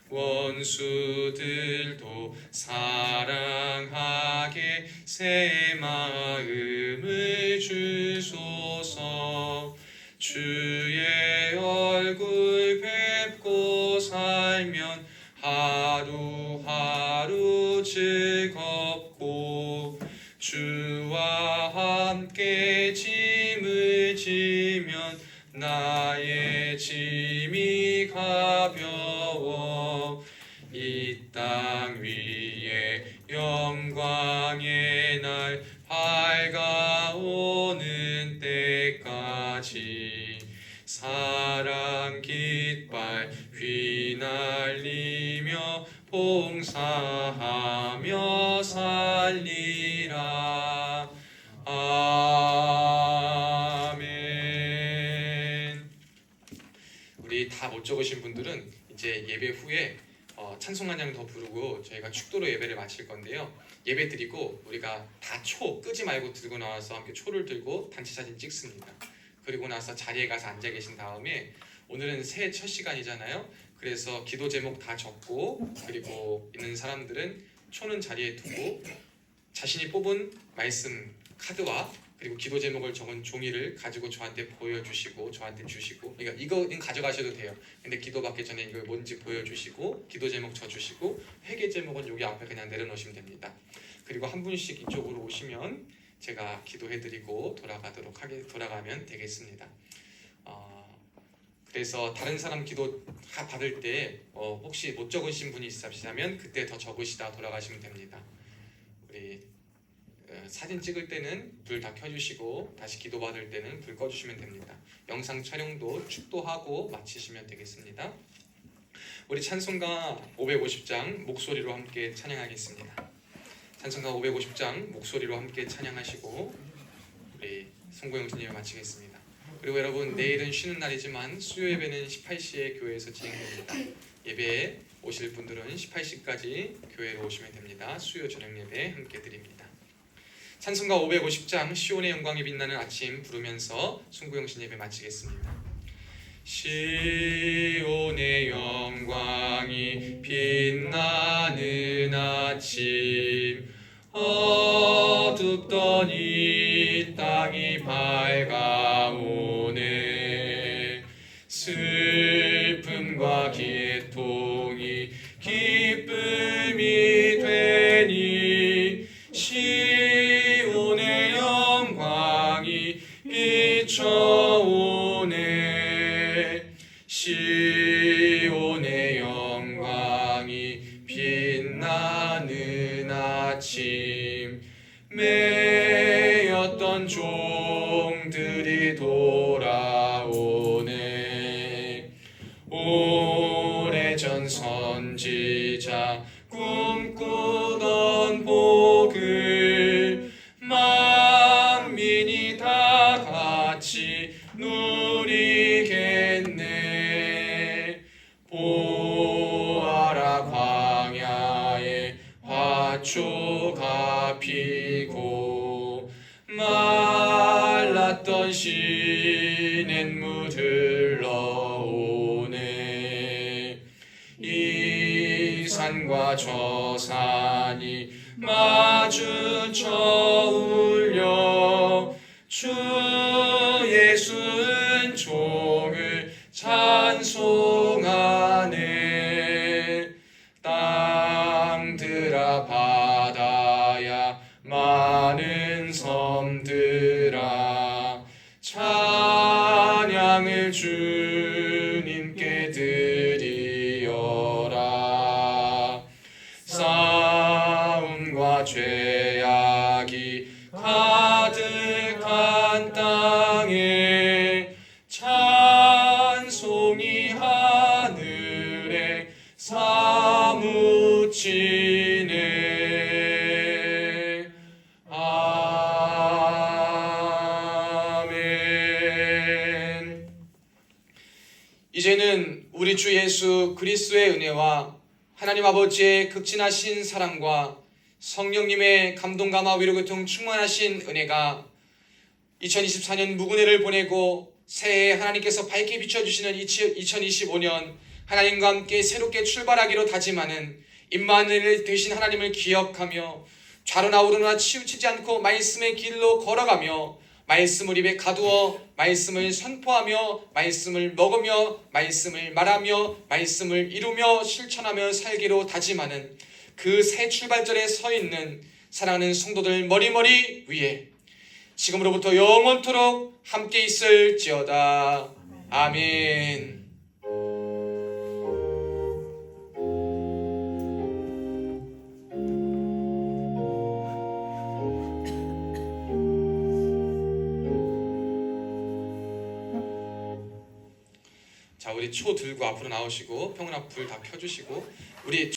원수들도 사랑하게 새 마음을 주소서. 주의 얼굴 뵙고 살면 하루하루 즐겁고 주와 함께 짐을 지면 나의 짐이 가벼워. 이 땅 위에 영광의 날 밝아오는 때까지 사랑 깃발 휘날리며 봉사하며 살리라. 아멘. 우리 다 못 적으신 분들은 이제 예배 후에 찬송 한 장 더 부르고 저희가 축도로 예배를 마칠 건데요. 예배 드리고 우리가 다 초 끄지 말고 들고 나와서 함께 초를 들고 단체 사진 찍습니다. 그리고 나서 자리에 가서 앉아 계신 다음에 오늘은 새해 첫 시간이잖아요. 그래서 기도 제목 다 적고, 그리고 있는 사람들은 초는 자리에 두고 자신이 뽑은 말씀 카드와 그리고 기도 제목을 적은 종이를 가지고 저한테 보여주시고 저한테 주시고, 그러니까 이거는 가져가셔도 돼요. 근데 기도받기 전에 이거 뭔지 보여주시고 기도 제목 적어주시고 회개 제목은 여기 앞에 그냥 내려놓으시면 됩니다. 그리고 한 분씩 이쪽으로 오시면 제가 기도해드리고 돌아가면 되겠습니다. 그래서 다른 사람 기도 받을 때 혹시 못 적으신 분이 있으시다면 그때 더 적으시다 돌아가시면 됩니다. 우리 사진 찍을 때는 불 다 켜주시고 다시 기도 받을 때는 불 꺼주시면 됩니다. 영상 촬영도 축도하고 마치시면 되겠습니다. 우리 찬송가 550장 목소리로 함께 찬양하겠습니다. 찬송가 550장 목소리로 함께 찬양하시고 우리 송구영 주님을 마치겠습니다. 그리고 여러분, 내일은 쉬는 날이지만 수요 예배는 18시에 교회에서 진행됩니다. 예배에 오실 분들은 18시까지 교회로 오시면 됩니다. 수요 저녁 예배 함께 드립니다. 찬송가 550장 시온의 영광이 빛나는 아침 부르면서 송구영신 예배 마치겠습니다. 시온의 영광이 빛나는 아침, 어둡던 이 땅이 밝아오네. 슬픔과 고통이 기쁨이 되니 시온의 영광이 비춰오네. 시온의 영광이 빛나는 아침, 매였던 종들이 시냇 물 흘러오네. 이 산과 저 산이 마주쳐 울려 주 예수는 종을 찬송하네. 땅들아 바다야 많은 섬들아 찬양을 주님께 드리어라. 싸움과 죄악이 가득한 땅에 찬송이 하늘에 사무치네. 아멘. 이제는 우리 주 예수 그리스도의 은혜와 하나님 아버지의 극진하신 사랑과 성령님의 감동 감화 위로 교통 충만하신 은혜가 2024년 무궁해를 보내고 새해에 하나님께서 밝게 비춰주시는 2025년 하나님과 함께 새롭게 출발하기로 다짐하는 임마누엘 되신 하나님을 기억하며 좌로나 우로나 치우치지 않고 말씀의 길로 걸어가며 말씀을 입에 가두어 말씀을 선포하며 말씀을 먹으며 말씀을 말하며 말씀을 이루며 실천하며 살기로 다짐하는 그 새 출발절에 서 있는 사랑하는 성도들 머리머리 위에 지금으로부터 영원토록 함께 있을지어다. 아멘. 자, 우리 초 들고 앞으로 나오시고 평은 앞 불 다 켜주시고 우리